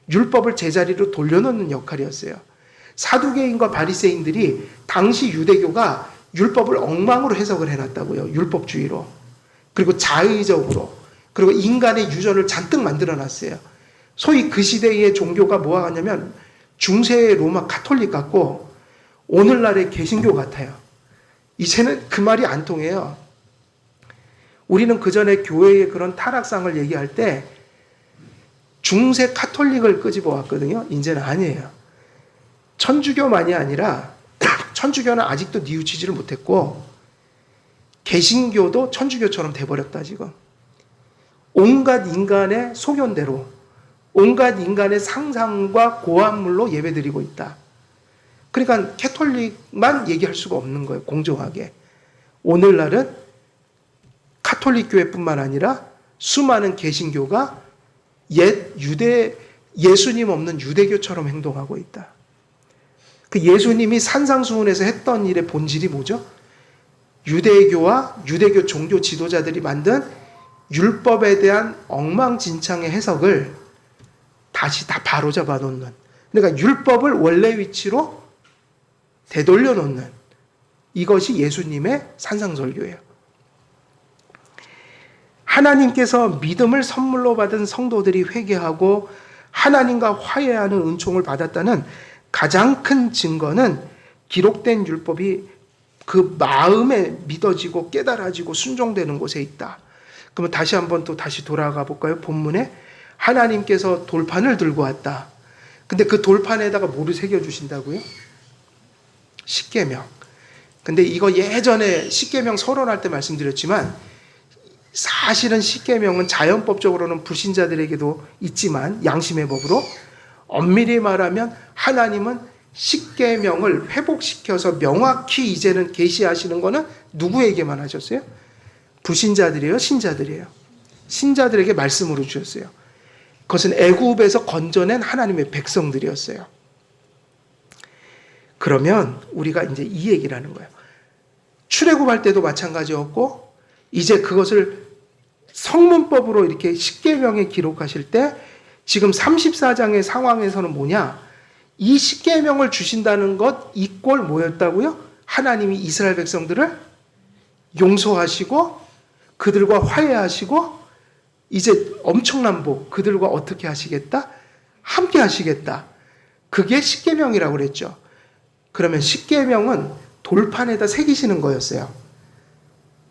율법을 제자리로 돌려놓는 역할이었어요. 사두개인과 바리새인들이 당시 유대교가 율법을 엉망으로 해석을 해놨다고요. 율법주의로. 그리고 자의적으로. 그리고 인간의 유전을 잔뜩 만들어놨어요. 소위 그 시대의 종교가 뭐가 같냐면 중세의 로마 가톨릭 같고 오늘날의 개신교 같아요. 이제는 그 말이 안 통해요. 우리는 그전에 교회의 그런 타락상을 얘기할 때 중세 카톨릭을 끄집어 왔거든요. 이제는 아니에요. 천주교만이 아니라 천주교는 아직도 뉘우치지를 못했고 개신교도 천주교처럼 돼버렸다 지금. 온갖 인간의 소견대로 온갖 인간의 상상과 고함물로 예배드리고 있다. 그러니까 캐톨릭만 얘기할 수가 없는 거예요. 공정하게. 오늘날은 카톨릭 교회뿐만 아니라 수많은 개신교가 예수님 없는 유대교처럼 행동하고 있다. 그 예수님이 산상수훈에서 했던 일의 본질이 뭐죠? 유대교와 유대교 종교 지도자들이 만든 율법에 대한 엉망진창의 해석을 다시 다 바로잡아 놓는, 그러니까 율법을 원래 위치로 되돌려 놓는, 이것이 예수님의 산상설교예요. 하나님께서 믿음을 선물로 받은 성도들이 회개하고 하나님과 화해하는 은총을 받았다는 가장 큰 증거는 기록된 율법이 그 마음에 믿어지고 깨달아지고 순종되는 곳에 있다. 그러면 다시 한번 또 다시 돌아가 볼까요? 본문에 하나님께서 돌판을 들고 왔다. 근데 그 돌판에다가 뭐를 새겨주신다고요? 십계명. 근데 이거 예전에 십계명 서론할 때 말씀드렸지만 사실은 십계명은 자연법적으로는 불신자들에게도 있지만 양심의 법으로 엄밀히 말하면 하나님은 십계명을 회복시켜서 명확히 이제는 계시하시는 거는 누구에게만 하셨어요? 불신자들이에요? 신자들이에요? 신자들에게 말씀으로 주셨어요. 그것은 애굽에서 건져낸 하나님의 백성들이었어요. 그러면 우리가 이제 이 얘기를 하는 거예요. 출애굽할 때도 마찬가지였고 이제 그것을 성문법으로 이렇게 십계명에 기록하실 때 지금 34장의 상황에서는 뭐냐? 이 십계명을 주신다는 것 이꼴 뭐였다고요? 하나님이 이스라엘 백성들을 용서하시고 그들과 화해하시고 이제 엄청난 복, 그들과 어떻게 하시겠다? 함께 하시겠다. 그게 십계명이라고 그랬죠. 그러면 십계명은 돌판에다 새기시는 거였어요.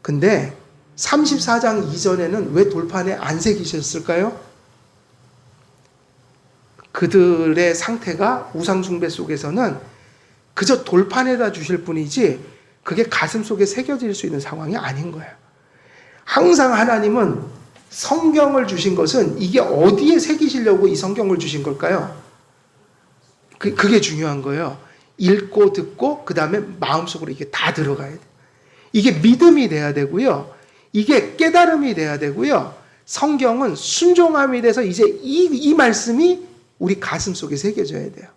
근데 34장 이전에는 왜 돌판에 안 새기셨을까요? 그들의 상태가 우상숭배 속에서는 그저 돌판에다 주실 뿐이지 그게 가슴 속에 새겨질 수 있는 상황이 아닌 거예요. 항상 하나님은 성경을 주신 것은 이게 어디에 새기시려고 이 성경을 주신 걸까요? 그게 중요한 거예요. 읽고 듣고 그 다음에 마음속으로 이게 다 들어가야 돼요. 이게 믿음이 돼야 되고요. 이게 깨달음이 돼야 되고요. 성경은 순종함이 돼서 이제 이 말씀이 우리 가슴 속에 새겨져야 돼요.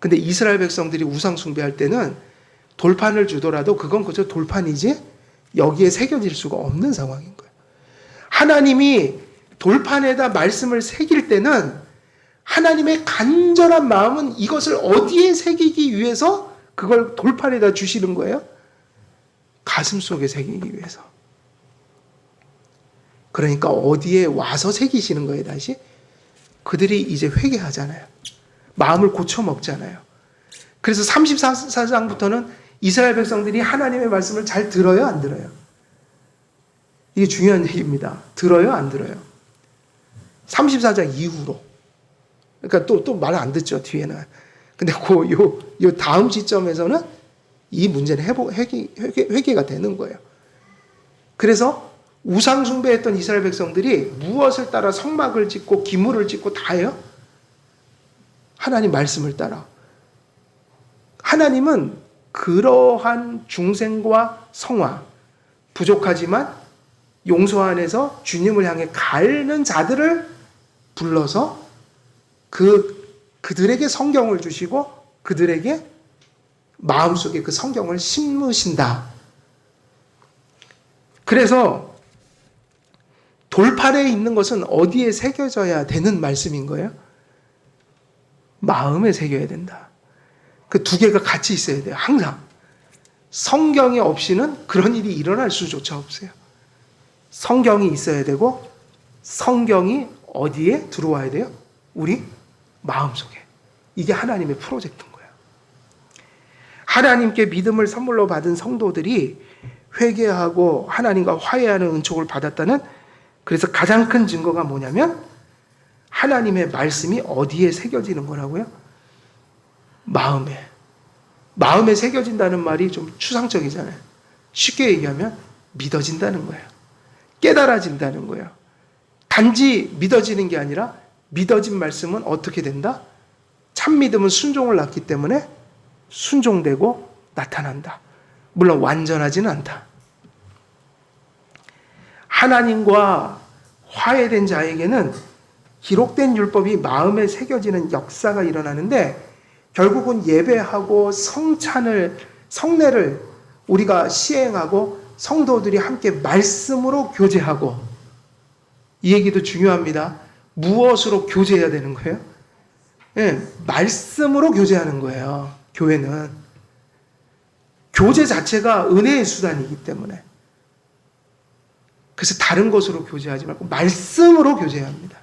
근데 이스라엘 백성들이 우상 숭배할 때는 돌판을 주더라도 그건 그저 돌판이지 여기에 새겨질 수가 없는 상황인 거예요. 하나님이 돌판에다 말씀을 새길 때는 하나님의 간절한 마음은 이것을 어디에 새기기 위해서 그걸 돌판에다 주시는 거예요? 가슴 속에 새기기 위해서. 그러니까 어디에 와서 새기시는 거예요, 다시? 그들이 이제 회개하잖아요. 마음을 고쳐먹잖아요. 그래서 34장부터는 이스라엘 백성들이 하나님의 말씀을 잘 들어요, 안 들어요? 이게 중요한 얘기입니다. 들어요, 안 들어요? 34장 이후로. 그러니까 또 말 안 듣죠, 뒤에는. 근데 요 다음 시점에서는 이 문제는 회개가 되는 거예요. 그래서 우상 숭배했던 이스라엘 백성들이 무엇을 따라 성막을 짓고 기물을 짓고 다 해요? 하나님 말씀을 따라. 하나님은 그러한 중생과 성화, 부족하지만 용서 안에서 주님을 향해 가는 자들을 불러서 그들에게 성경을 주시고 그들에게 마음속에 그 성경을 심으신다. 그래서 돌판에 있는 것은 어디에 새겨져야 되는 말씀인 거예요? 마음에 새겨야 된다. 그 두 개가 같이 있어야 돼요. 항상. 성경이 없이는 그런 일이 일어날 수조차 없어요. 성경이 있어야 되고 성경이 어디에 들어와야 돼요? 우리 마음속에. 이게 하나님의 프로젝트인 거예요. 하나님께 믿음을 선물로 받은 성도들이 회개하고 하나님과 화해하는 은총을 받았다는, 그래서 가장 큰 증거가 뭐냐면 하나님의 말씀이 어디에 새겨지는 거라고요? 마음에. 마음에 새겨진다는 말이 좀 추상적이잖아요. 쉽게 얘기하면 믿어진다는 거예요. 깨달아진다는 거예요. 단지 믿어지는 게 아니라 믿어진 말씀은 어떻게 된다? 참 믿음은 순종을 낳기 때문에 순종되고 나타난다. 물론 완전하지는 않다. 하나님과 화해된 자에게는 기록된 율법이 마음에 새겨지는 역사가 일어나는데, 결국은 예배하고 성례를 우리가 시행하고 성도들이 함께 말씀으로 교제하고, 이 얘기도 중요합니다. 무엇으로 교제해야 되는 거예요? 네, 말씀으로 교제하는 거예요. 교회는. 교제 자체가 은혜의 수단이기 때문에. 그래서 다른 것으로 교제하지 말고 말씀으로 교제해야 합니다.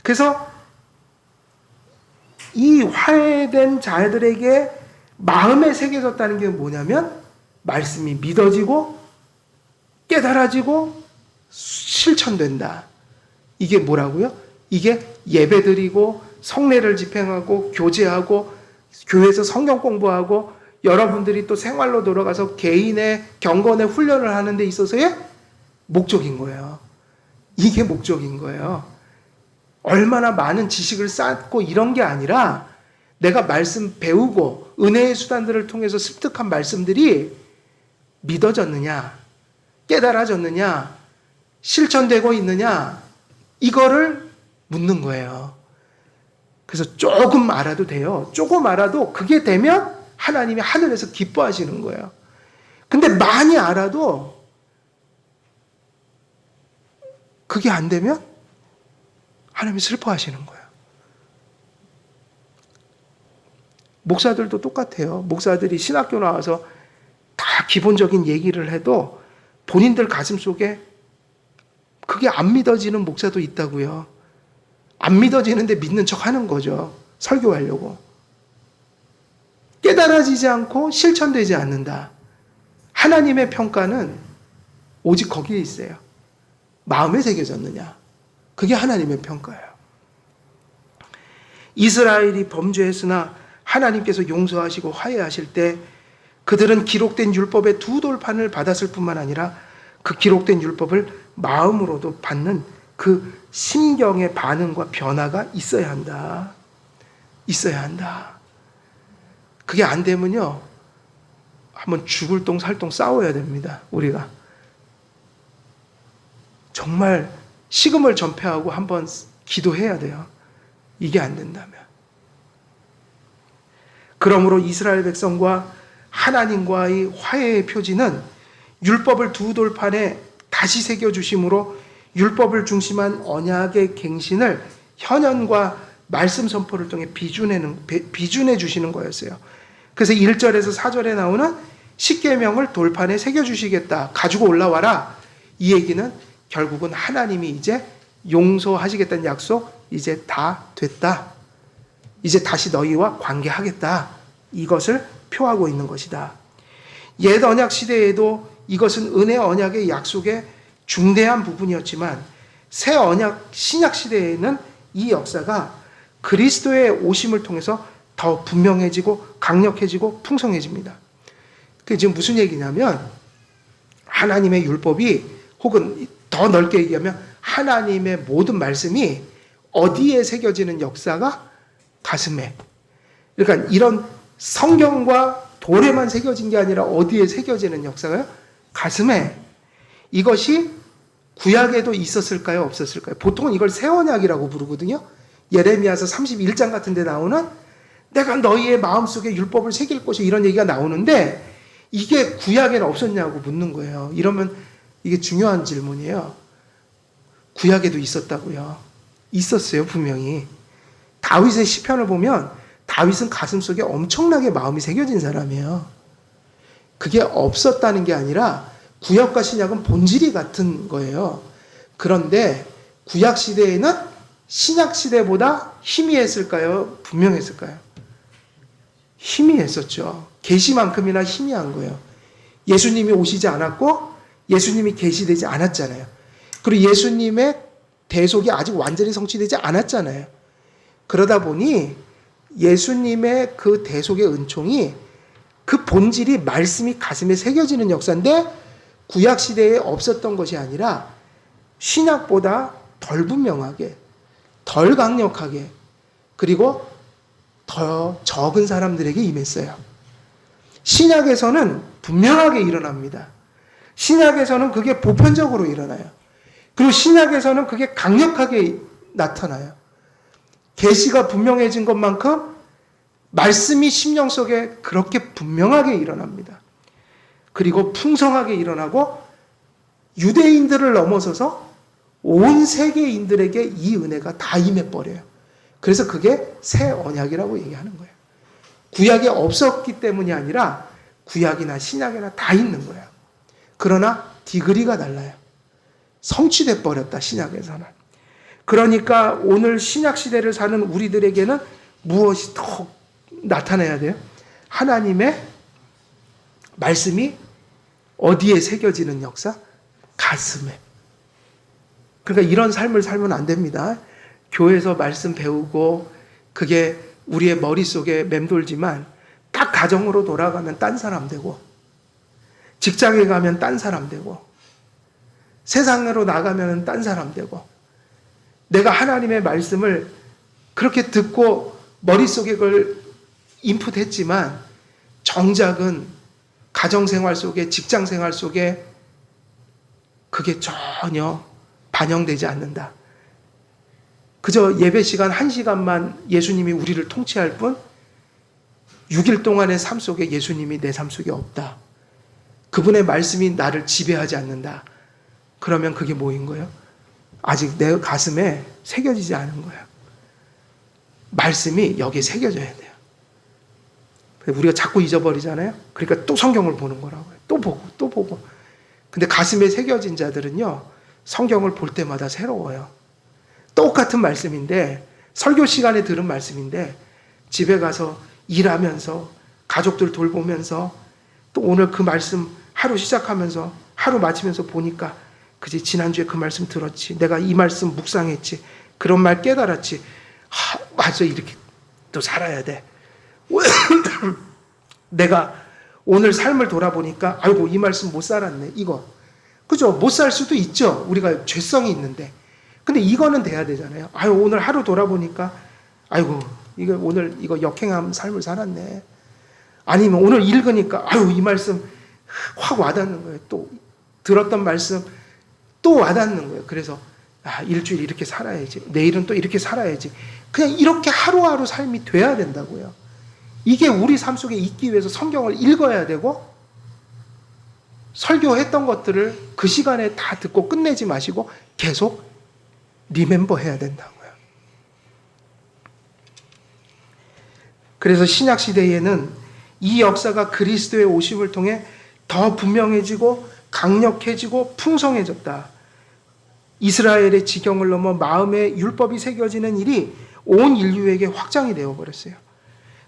그래서 이 화해된 자들에게 마음에 새겨졌다는 게 뭐냐면 말씀이 믿어지고 깨달아지고 실천된다. 이게 뭐라고요? 이게 예배드리고 성례를 집행하고 교제하고 교회에서 성경 공부하고 여러분들이 또 생활로 돌아가서 개인의 경건의 훈련을 하는 데 있어서의 목적인 거예요. 이게 목적인 거예요. 얼마나 많은 지식을 쌓고 이런 게 아니라 내가 말씀 배우고 은혜의 수단들을 통해서 습득한 말씀들이 믿어졌느냐, 깨달아졌느냐, 실천되고 있느냐, 이거를 묻는 거예요. 그래서 조금 알아도 돼요. 조금 알아도 그게 되면 하나님이 하늘에서 기뻐하시는 거예요. 근데 많이 알아도 그게 안 되면 하나님이 슬퍼하시는 거예요. 목사들도 똑같아요. 목사들이 신학교 나와서 다 기본적인 얘기를 해도 본인들 가슴 속에 그게 안 믿어지는 목사도 있다고요. 안 믿어지는데 믿는 척 하는 거죠. 설교하려고. 깨달아지지 않고 실천되지 않는다. 하나님의 평가는 오직 거기에 있어요. 마음에 새겨졌느냐. 그게 하나님의 평가예요. 이스라엘이 범죄했으나 하나님께서 용서하시고 화해하실 때 그들은 기록된 율법의 두 돌판을 받았을 뿐만 아니라 그 기록된 율법을 마음으로도 받는 그 심경의 반응과 변화가 있어야 한다. 있어야 한다. 그게 안 되면요, 한번 죽을 똥 살똥 싸워야 됩니다. 우리가 정말 식음을 전폐하고 한번 기도해야 돼요. 이게 안 된다면. 그러므로 이스라엘 백성과 하나님과의 화해의 표지는 율법을 두 돌판에 다시 새겨주심으로 율법을 중심한 언약의 갱신을 현현과 말씀 선포를 통해 비준해 주시는 거였어요. 그래서 1절에서 4절에 나오는 십계명을 돌판에 새겨주시겠다, 가지고 올라와라, 이 얘기는 결국은 하나님이 이제 용서하시겠다는 약속, 이제 다 됐다, 이제 다시 너희와 관계하겠다, 이것을 표하고 있는 것이다. 옛 언약 시대에도 이것은 은혜 언약의 약속의 중대한 부분이었지만 새 언약 신약 시대에는 이 역사가 그리스도의 오심을 통해서 더 분명해지고 강력해지고 풍성해집니다. 그게 지금 무슨 얘기냐면, 하나님의 율법이, 혹은 더 넓게 얘기하면 하나님의 모든 말씀이 어디에 새겨지는 역사가? 가슴에. 그러니까 이런 성경과 돌에만 새겨진 게 아니라 어디에 새겨지는 역사가요? 가슴에. 이것이 구약에도 있었을까요? 없었을까요? 보통은 이걸 새 언약이라고 부르거든요. 예레미야서 31장 같은 데 나오는 내가 너희의 마음속에 율법을 새길 것이, 이런 얘기가 나오는데 이게 구약에는 없었냐고 묻는 거예요. 이러면 이게 중요한 질문이에요. 구약에도 있었다고요. 있었어요, 분명히. 다윗의 시편을 보면 다윗은 가슴속에 엄청나게 마음이 새겨진 사람이에요. 그게 없었다는 게 아니라 구약과 신약은 본질이 같은 거예요. 그런데 구약 시대에는 신약 시대보다 희미했을까요? 분명했을까요? 희미했었죠. 계시만큼이나 희미한 거예요. 예수님이 오시지 않았고 예수님이 계시되지 않았잖아요. 그리고 예수님의 대속이 아직 완전히 성취되지 않았잖아요. 그러다 보니 예수님의 그 대속의 은총이, 그 본질이 말씀이 가슴에 새겨지는 역사인데 구약 시대에 없었던 것이 아니라 신약보다 덜 분명하게, 덜 강력하게, 그리고 더 적은 사람들에게 임했어요. 신약에서는 분명하게 일어납니다. 신약에서는 그게 보편적으로 일어나요. 그리고 신약에서는 그게 강력하게 나타나요. 계시가 분명해진 것만큼 말씀이 심령 속에 그렇게 분명하게 일어납니다. 그리고 풍성하게 일어나고 유대인들을 넘어서서 온 세계인들에게 이 은혜가 다 임해버려요. 그래서 그게 새 언약이라고 얘기하는 거예요. 구약에 없었기 때문이 아니라 구약이나 신약이나 다 있는 거예요. 그러나 디그리가 달라요. 성취돼 버렸다, 신약에서는. 그러니까 오늘 신약 시대를 사는 우리들에게는 무엇이 더 나타나야 돼요? 하나님의 말씀이 어디에 새겨지는 역사? 가슴에. 그러니까 이런 삶을 살면 안 됩니다. 교회에서 말씀 배우고 그게 우리의 머릿속에 맴돌지만 딱 가정으로 돌아가면 딴 사람 되고, 직장에 가면 딴 사람 되고, 세상으로 나가면 딴 사람 되고, 내가 하나님의 말씀을 그렇게 듣고 머릿속에 그걸 인풋했지만 정작은 가정생활 속에, 직장생활 속에 그게 전혀 반영되지 않는다. 그저 예배 시간 1시간만 예수님이 우리를 통치할 뿐 6일 동안의 삶 속에 예수님이 내 삶 속에 없다. 그분의 말씀이 나를 지배하지 않는다. 그러면 그게 뭐인 거예요? 아직 내 가슴에 새겨지지 않은 거예요. 말씀이 여기에 새겨져야 돼요. 우리가 자꾸 잊어버리잖아요. 그러니까 또 성경을 보는 거라고요. 또 보고 또 보고. 근데 가슴에 새겨진 자들은요, 성경을 볼 때마다 새로워요. 똑같은 말씀인데, 설교 시간에 들은 말씀인데 집에 가서 일하면서 가족들 돌보면서 또 오늘 그 말씀 하루 시작하면서 하루 마치면서 보니까, 그지, 지난주에 그 말씀 들었지, 내가 이 말씀 묵상했지, 그런 말 깨달았지, 맞아, 이렇게 또 살아야 돼. 내가 오늘 삶을 돌아보니까 아이고 이 말씀 못 살았네, 이거. 그죠? 못 살 수도 있죠. 우리가 죄성이 있는데. 근데 이거는 돼야 되잖아요. 아유, 오늘 하루 돌아보니까 아이고 이거 오늘 이거 역행한 삶을 살았네. 아니면 오늘 읽으니까 아유 이 말씀 확 와닿는 거예요. 또 들었던 말씀 또 와닿는 거예요. 그래서 일주일 이렇게 살아야지. 내일은 또 이렇게 살아야지. 그냥 이렇게 하루하루 삶이 돼야 된다고요. 이게 우리 삶 속에 있기 위해서 성경을 읽어야 되고 설교했던 것들을 그 시간에 다 듣고 끝내지 마시고 계속 리멤버 해야 된다고요. 그래서 신약 시대에는 이 역사가 그리스도의 오심을 통해 더 분명해지고 강력해지고 풍성해졌다. 이스라엘의 지경을 넘어 마음에 율법이 새겨지는 일이 온 인류에게 확장이 되어버렸어요.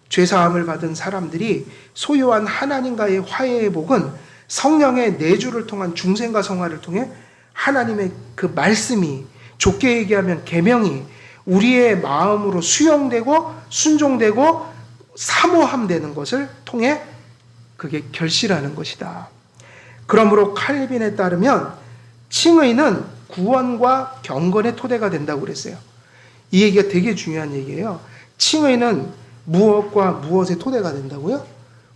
죄사함을 받은 사람들이 소유한 하나님과의 화해의 복은 성령의 내주를 통한 중생과 성화를 통해 하나님의 그 말씀이, 좋게 얘기하면 계명이 우리의 마음으로 수용되고 순종되고 사모함되는 것을 통해 그게 결실하는 것이다. 그러므로 칼빈에 따르면 칭의는 구원과 경건의 토대가 된다고 그랬어요. 이 얘기가 되게 중요한 얘기예요. 칭의는 무엇과 무엇의 토대가 된다고요?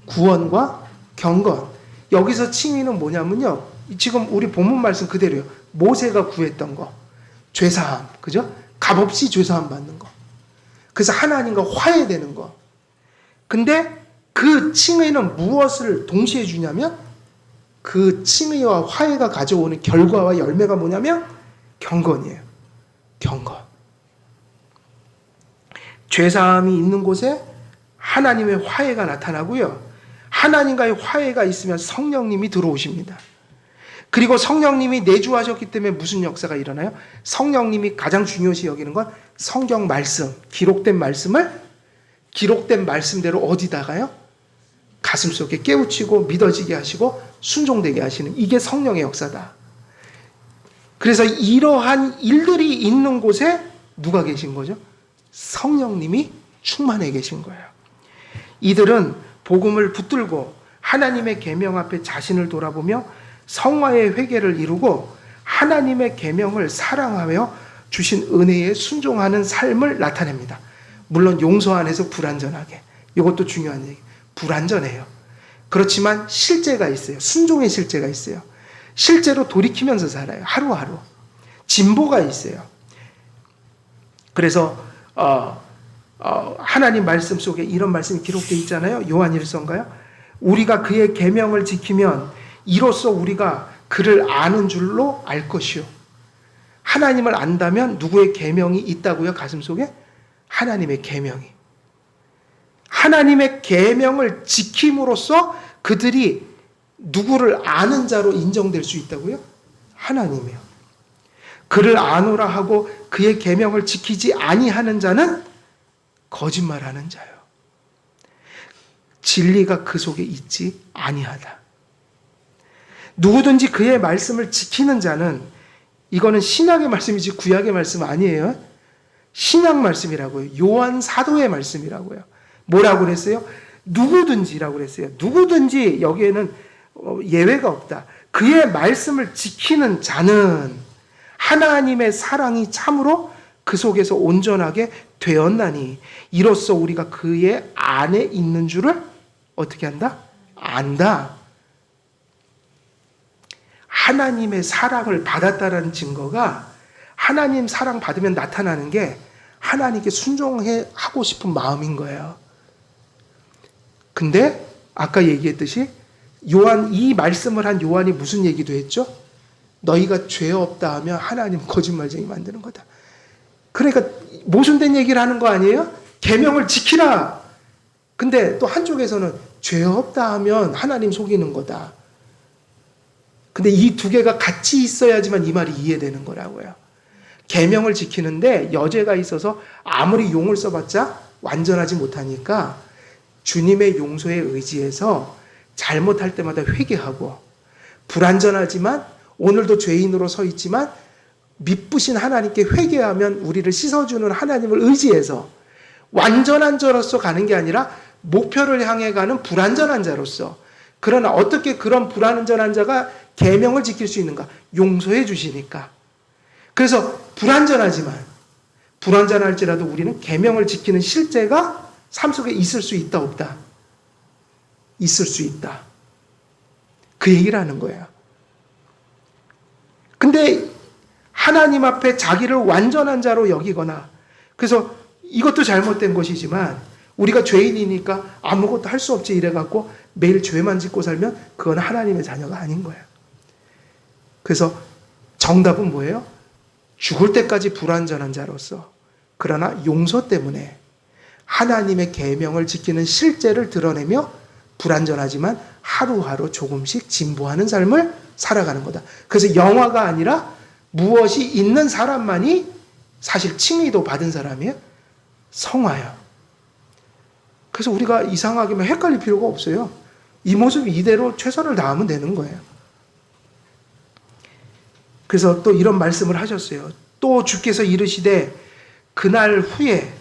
구원과 경건. 여기서 칭의는 뭐냐면요. 지금 우리 본문 말씀 그대로요. 모세가 구했던 거. 죄사함. 그죠? 값없이 죄사함 받는 거. 그래서 하나님과 화해되는 거. 근데 그 칭의는 무엇을 동시에 주냐면 그 칭의와 화해가 가져오는 결과와 열매가 뭐냐면 경건이에요. 경건. 죄사함이 있는 곳에 하나님의 화해가 나타나고요. 하나님과의 화해가 있으면 성령님이 들어오십니다. 그리고 성령님이 내주하셨기 때문에 무슨 역사가 일어나요? 성령님이 가장 중요시 여기는 건 성경 말씀, 기록된 말씀을 기록된 말씀대로 어디다가요? 가슴속에 깨우치고 믿어지게 하시고 순종되게 하시는 이게 성령의 역사다. 그래서 이러한 일들이 있는 곳에 누가 계신 거죠? 성령님이 충만해 계신 거예요. 이들은 복음을 붙들고 하나님의 계명 앞에 자신을 돌아보며 성화의 회개를 이루고 하나님의 계명을 사랑하며 주신 은혜에 순종하는 삶을 나타냅니다. 물론 용서 안에서 불완전하게. 이것도 중요한 얘기. 불완전해요. 그렇지만 실제가 있어요. 순종의 실제가 있어요. 실제로 돌이키면서 살아요. 하루하루. 진보가 있어요. 그래서 하나님 말씀 속에 이런 말씀이 기록되어 있잖아요. 요한일서인가요? 우리가 그의 계명을 지키면 이로써 우리가 그를 아는 줄로 알 것이요. 하나님을 안다면 누구의 계명이 있다고요? 가슴속에? 하나님의 계명이. 하나님의 계명을 지킴으로써 그들이 누구를 아는 자로 인정될 수 있다고요? 하나님이요. 그를 아노라 하고 그의 계명을 지키지 아니하는 자는 거짓말하는 자요. 진리가 그 속에 있지 아니하다. 누구든지 그의 말씀을 지키는 자는 이거는 신약의 말씀이지 구약의 말씀 아니에요. 신약 말씀이라고요. 요한 사도의 말씀이라고요. 뭐라고 그랬어요? 누구든지라고 그랬어요. 누구든지 여기에는 예외가 없다. 그의 말씀을 지키는 자는 하나님의 사랑이 참으로 그 속에서 온전하게 되었나니 이로써 우리가 그의 안에 있는 줄을 어떻게 한다? 안다. 하나님의 사랑을 받았다는 증거가 하나님 사랑 받으면 나타나는 게 하나님께 순종하고 싶은 마음인 거예요. 근데 아까 얘기했듯이 요한 이 말씀을 한 요한이 무슨 얘기도 했죠? 너희가 죄 없다 하면 하나님 거짓말쟁이 만드는 거다. 그러니까 모순된 얘기를 하는 거 아니에요? 계명을 지키라. 근데 또 한쪽에서는 죄 없다 하면 하나님 속이는 거다. 근데 이 두 개가 같이 있어야지만 이 말이 이해되는 거라고요. 계명을 지키는데 여죄가 있어서 아무리 용을 써봤자 완전하지 못하니까 주님의 용서에 의지해서 잘못할 때마다 회개하고 불완전하지만 오늘도 죄인으로 서 있지만 미쁘신 하나님께 회개하면 우리를 씻어주는 하나님을 의지해서 완전한 자로서 가는 게 아니라 목표를 향해 가는 불완전한 자로서. 그러나 어떻게 그런 불완전한 자가 계명을 지킬 수 있는가? 용서해 주시니까. 그래서 불완전할지라도 우리는 계명을 지키는 실제가 삶 속에 있을 수 있다 없다? 있을 수 있다. 그 얘기를 하는 거예요. 근데 하나님 앞에 자기를 완전한 자로 여기거나, 그래서 이것도 잘못된 것이지만 우리가 죄인이니까 아무것도 할 수 없지 이래갖고 매일 죄만 짓고 살면 그건 하나님의 자녀가 아닌 거예요. 그래서 정답은 뭐예요? 죽을 때까지 불완전한 자로서, 그러나 용서 때문에 하나님의 계명을 지키는 실제를 드러내며 불완전하지만 하루하루 조금씩 진보하는 삶을 살아가는 거다. 그래서 영화가 아니라 무엇이 있는 사람만이 사실 칭의도 받은 사람이에요. 성화예요. 그래서 우리가 이상하게 헷갈릴 필요가 없어요. 이 모습 이대로 최선을 다하면 되는 거예요. 그래서 또 이런 말씀을 하셨어요. 또 주께서 이르시되 그날 후에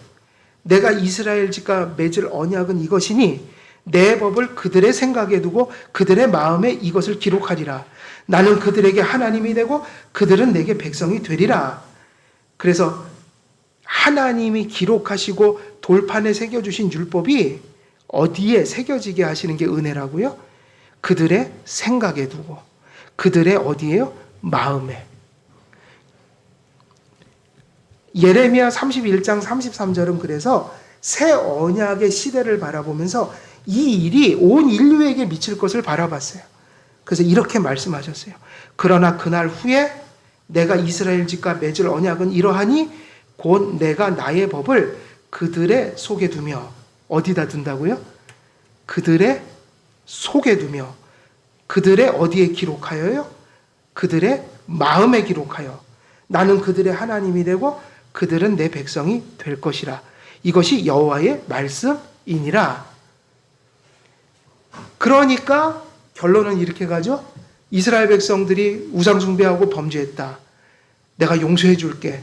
내가 이스라엘 집과 맺을 언약은 이것이니 내 법을 그들의 생각에 두고 그들의 마음에 이것을 기록하리라. 나는 그들에게 하나님이 되고 그들은 내게 백성이 되리라. 그래서 하나님이 기록하시고 돌판에 새겨주신 율법이 어디에 새겨지게 하시는 게 은혜라고요? 그들의 생각에 두고 그들의 어디에요? 마음에. 예레미야 31장 33절은 그래서 새 언약의 시대를 바라보면서 이 일이 온 인류에게 미칠 것을 바라봤어요. 그래서 이렇게 말씀하셨어요. 그러나 그날 후에 내가 이스라엘 집과 맺을 언약은 이러하니 곧 내가 나의 법을 그들의 속에 두며, 어디다 둔다고요? 그들의 속에 두며, 그들의 어디에 기록하여요? 그들의 마음에 기록하여 나는 그들의 하나님이 되고 그들은 내 백성이 될 것이라. 이것이 여호와의 말씀이니라. 그러니까 결론은 이렇게 가죠. 이스라엘 백성들이 우상 숭배하고 범죄했다. 내가 용서해 줄게.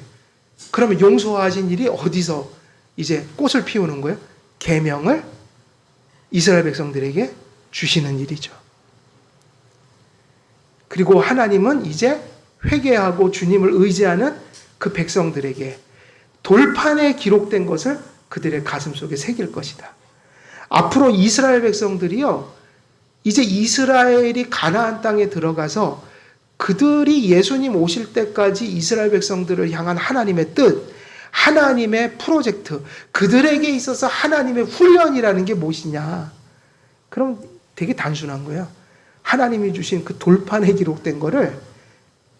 그러면 용서하신 일이 어디서 이제 꽃을 피우는 거예요? 계명을 이스라엘 백성들에게 주시는 일이죠. 그리고 하나님은 이제 회개하고 주님을 의지하는 그 백성들에게 돌판에 기록된 것을 그들의 가슴 속에 새길 것이다. 앞으로 이스라엘 백성들이요, 이제 이스라엘이 가나안 땅에 들어가서 그들이 예수님 오실 때까지 이스라엘 백성들을 향한 하나님의 뜻, 하나님의 프로젝트, 그들에게 있어서 하나님의 훈련이라는 게 무엇이냐? 그럼 되게 단순한 거예요. 하나님이 주신 그 돌판에 기록된 거를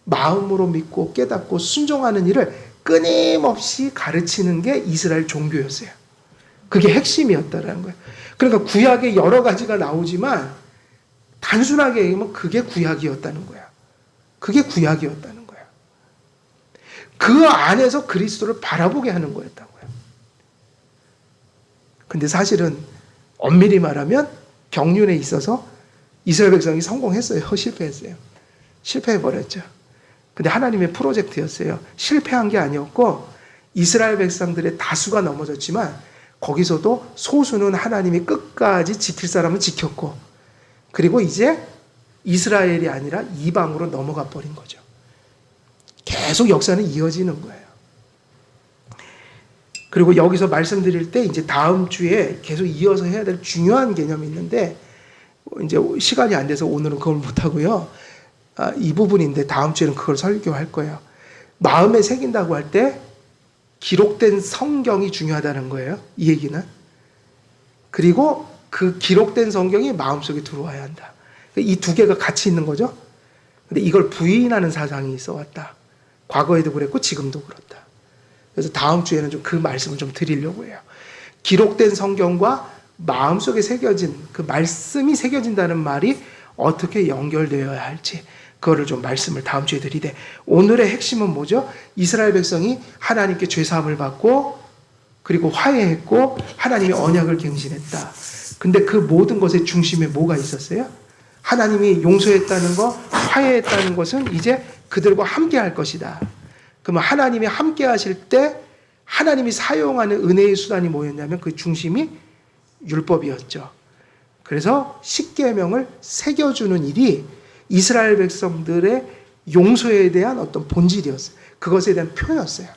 마음으로 믿고 깨닫고 순종하는 일을 끊임없이 가르치는 게 이스라엘 종교였어요. 그게 핵심이었다라는 거예요. 그러니까 구약에 여러 가지가 나오지만 단순하게 얘기하면 그게 구약이었다는 거야. 그게 구약이었다는 거야. 그 안에서 그리스도를 바라보게 하는 거였다고요. 근데 사실은 엄밀히 말하면 경륜에 있어서 이스라엘 백성이 성공했어요? 실패했어요? 실패해버렸죠. 근데 하나님의 프로젝트였어요. 실패한 게 아니었고 이스라엘 백성들의 다수가 넘어졌지만 거기서도 소수는 하나님이 끝까지 지킬 사람은 지켰고, 그리고 이제 이스라엘이 아니라 이방으로 넘어가 버린 거죠. 계속 역사는 이어지는 거예요. 그리고 여기서 말씀드릴 때 이제 다음 주에 계속 이어서 해야 될 중요한 개념이 있는데 이제 시간이 안 돼서 오늘은 그걸 못 하고요. 이 부분인데 다음 주에는 그걸 설교할 거예요. 마음에 새긴다고 할 때 기록된 성경이 중요하다는 거예요. 이 얘기는. 그리고 그 기록된 성경이 마음속에 들어와야 한다. 이 두 개가 같이 있는 거죠. 근데 이걸 부인하는 사상이 있어 왔다. 과거에도 그랬고 지금도 그렇다. 그래서 다음 주에는 좀 그 말씀을 좀 드리려고 해요. 기록된 성경과 마음속에 새겨진 그 말씀이 새겨진다는 말이 어떻게 연결되어야 할지 그거를 좀 말씀을 다음 주에 드리되, 오늘의 핵심은 뭐죠? 이스라엘 백성이 하나님께 죄사함을 받고 그리고 화해했고 하나님의 언약을 갱신했다. 근데 그 모든 것의 중심에 뭐가 있었어요? 하나님이 용서했다는 것, 화해했다는 것은 이제 그들과 함께 할 것이다. 그러면 하나님이 함께 하실 때 하나님이 사용하는 은혜의 수단이 뭐였냐면 그 중심이 율법이었죠. 그래서 십계명을 새겨주는 일이 이스라엘 백성들의 용서에 대한 어떤 본질이었어요. 그것에 대한 표였어요.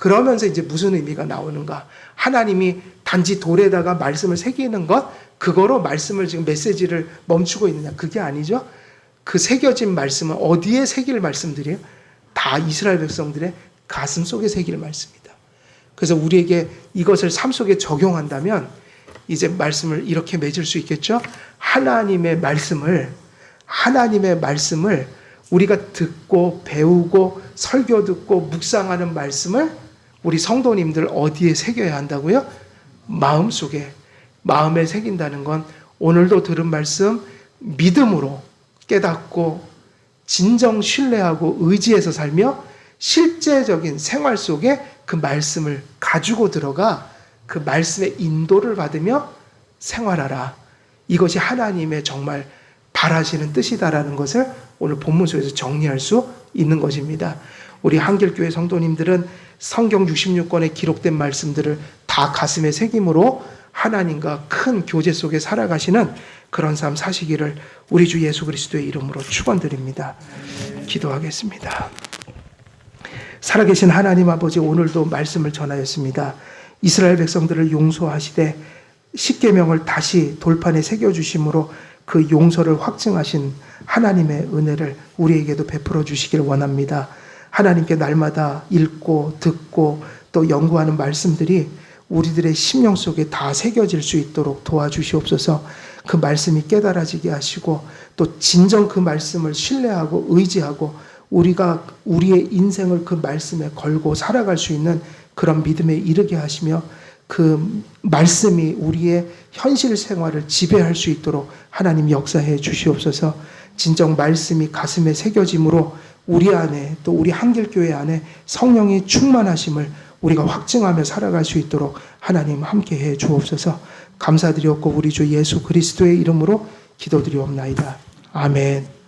그러면서 이제 무슨 의미가 나오는가? 하나님이 단지 돌에다가 말씀을 새기는 것, 그거로 말씀을 지금 메시지를 멈추고 있느냐? 그게 아니죠. 그 새겨진 말씀은 어디에 새길 말씀들이에요? 다 이스라엘 백성들의 가슴 속에 새길 말씀이다. 그래서 우리에게 이것을 삶 속에 적용한다면 이제 말씀을 이렇게 맺을 수 있겠죠? 하나님의 말씀을 우리가 듣고 배우고 설교 듣고 묵상하는 말씀을 우리 성도님들 어디에 새겨야 한다고요? 마음속에. 마음에 새긴다는 건 오늘도 들은 말씀 믿음으로 깨닫고 진정 신뢰하고 의지해서 살며 실제적인 생활 속에 그 말씀을 가지고 들어가 그 말씀의 인도를 받으며 생활하라. 이것이 하나님의 정말 바라시는 뜻이다라는 것을 오늘 본문 속에서 정리할 수 있는 것입니다. 우리 한길교회 성도님들은 성경 66권에 기록된 말씀들을 다 가슴에 새김으로 하나님과 큰 교제 속에 살아가시는 그런 삶 사시기를 우리 주 예수 그리스도의 이름으로 축원드립니다. 기도하겠습니다. 살아계신 하나님 아버지, 오늘도 말씀을 전하였습니다. 이스라엘 백성들을 용서하시되 십계명을 다시 돌판에 새겨주심으로 그 용서를 확증하신 하나님의 은혜를 우리에게도 베풀어 주시길 원합니다. 하나님께 날마다 읽고 듣고 또 연구하는 말씀들이 우리들의 심령 속에 다 새겨질 수 있도록 도와주시옵소서. 그 말씀이 깨달아지게 하시고 또 진정 그 말씀을 신뢰하고 의지하고 우리가 우리의 인생을 그 말씀에 걸고 살아갈 수 있는 그런 믿음에 이르게 하시며 그 말씀이 우리의 현실 생활을 지배할 수 있도록 하나님 역사해 주시옵소서. 진정 말씀이 가슴에 새겨짐으로 우리 안에 또 우리 한길교회 안에 성령의 충만하심을 우리가 확증하며 살아갈 수 있도록 하나님 함께해 주옵소서. 감사드리옵고 우리 주 예수 그리스도의 이름으로 기도드리옵나이다. 아멘.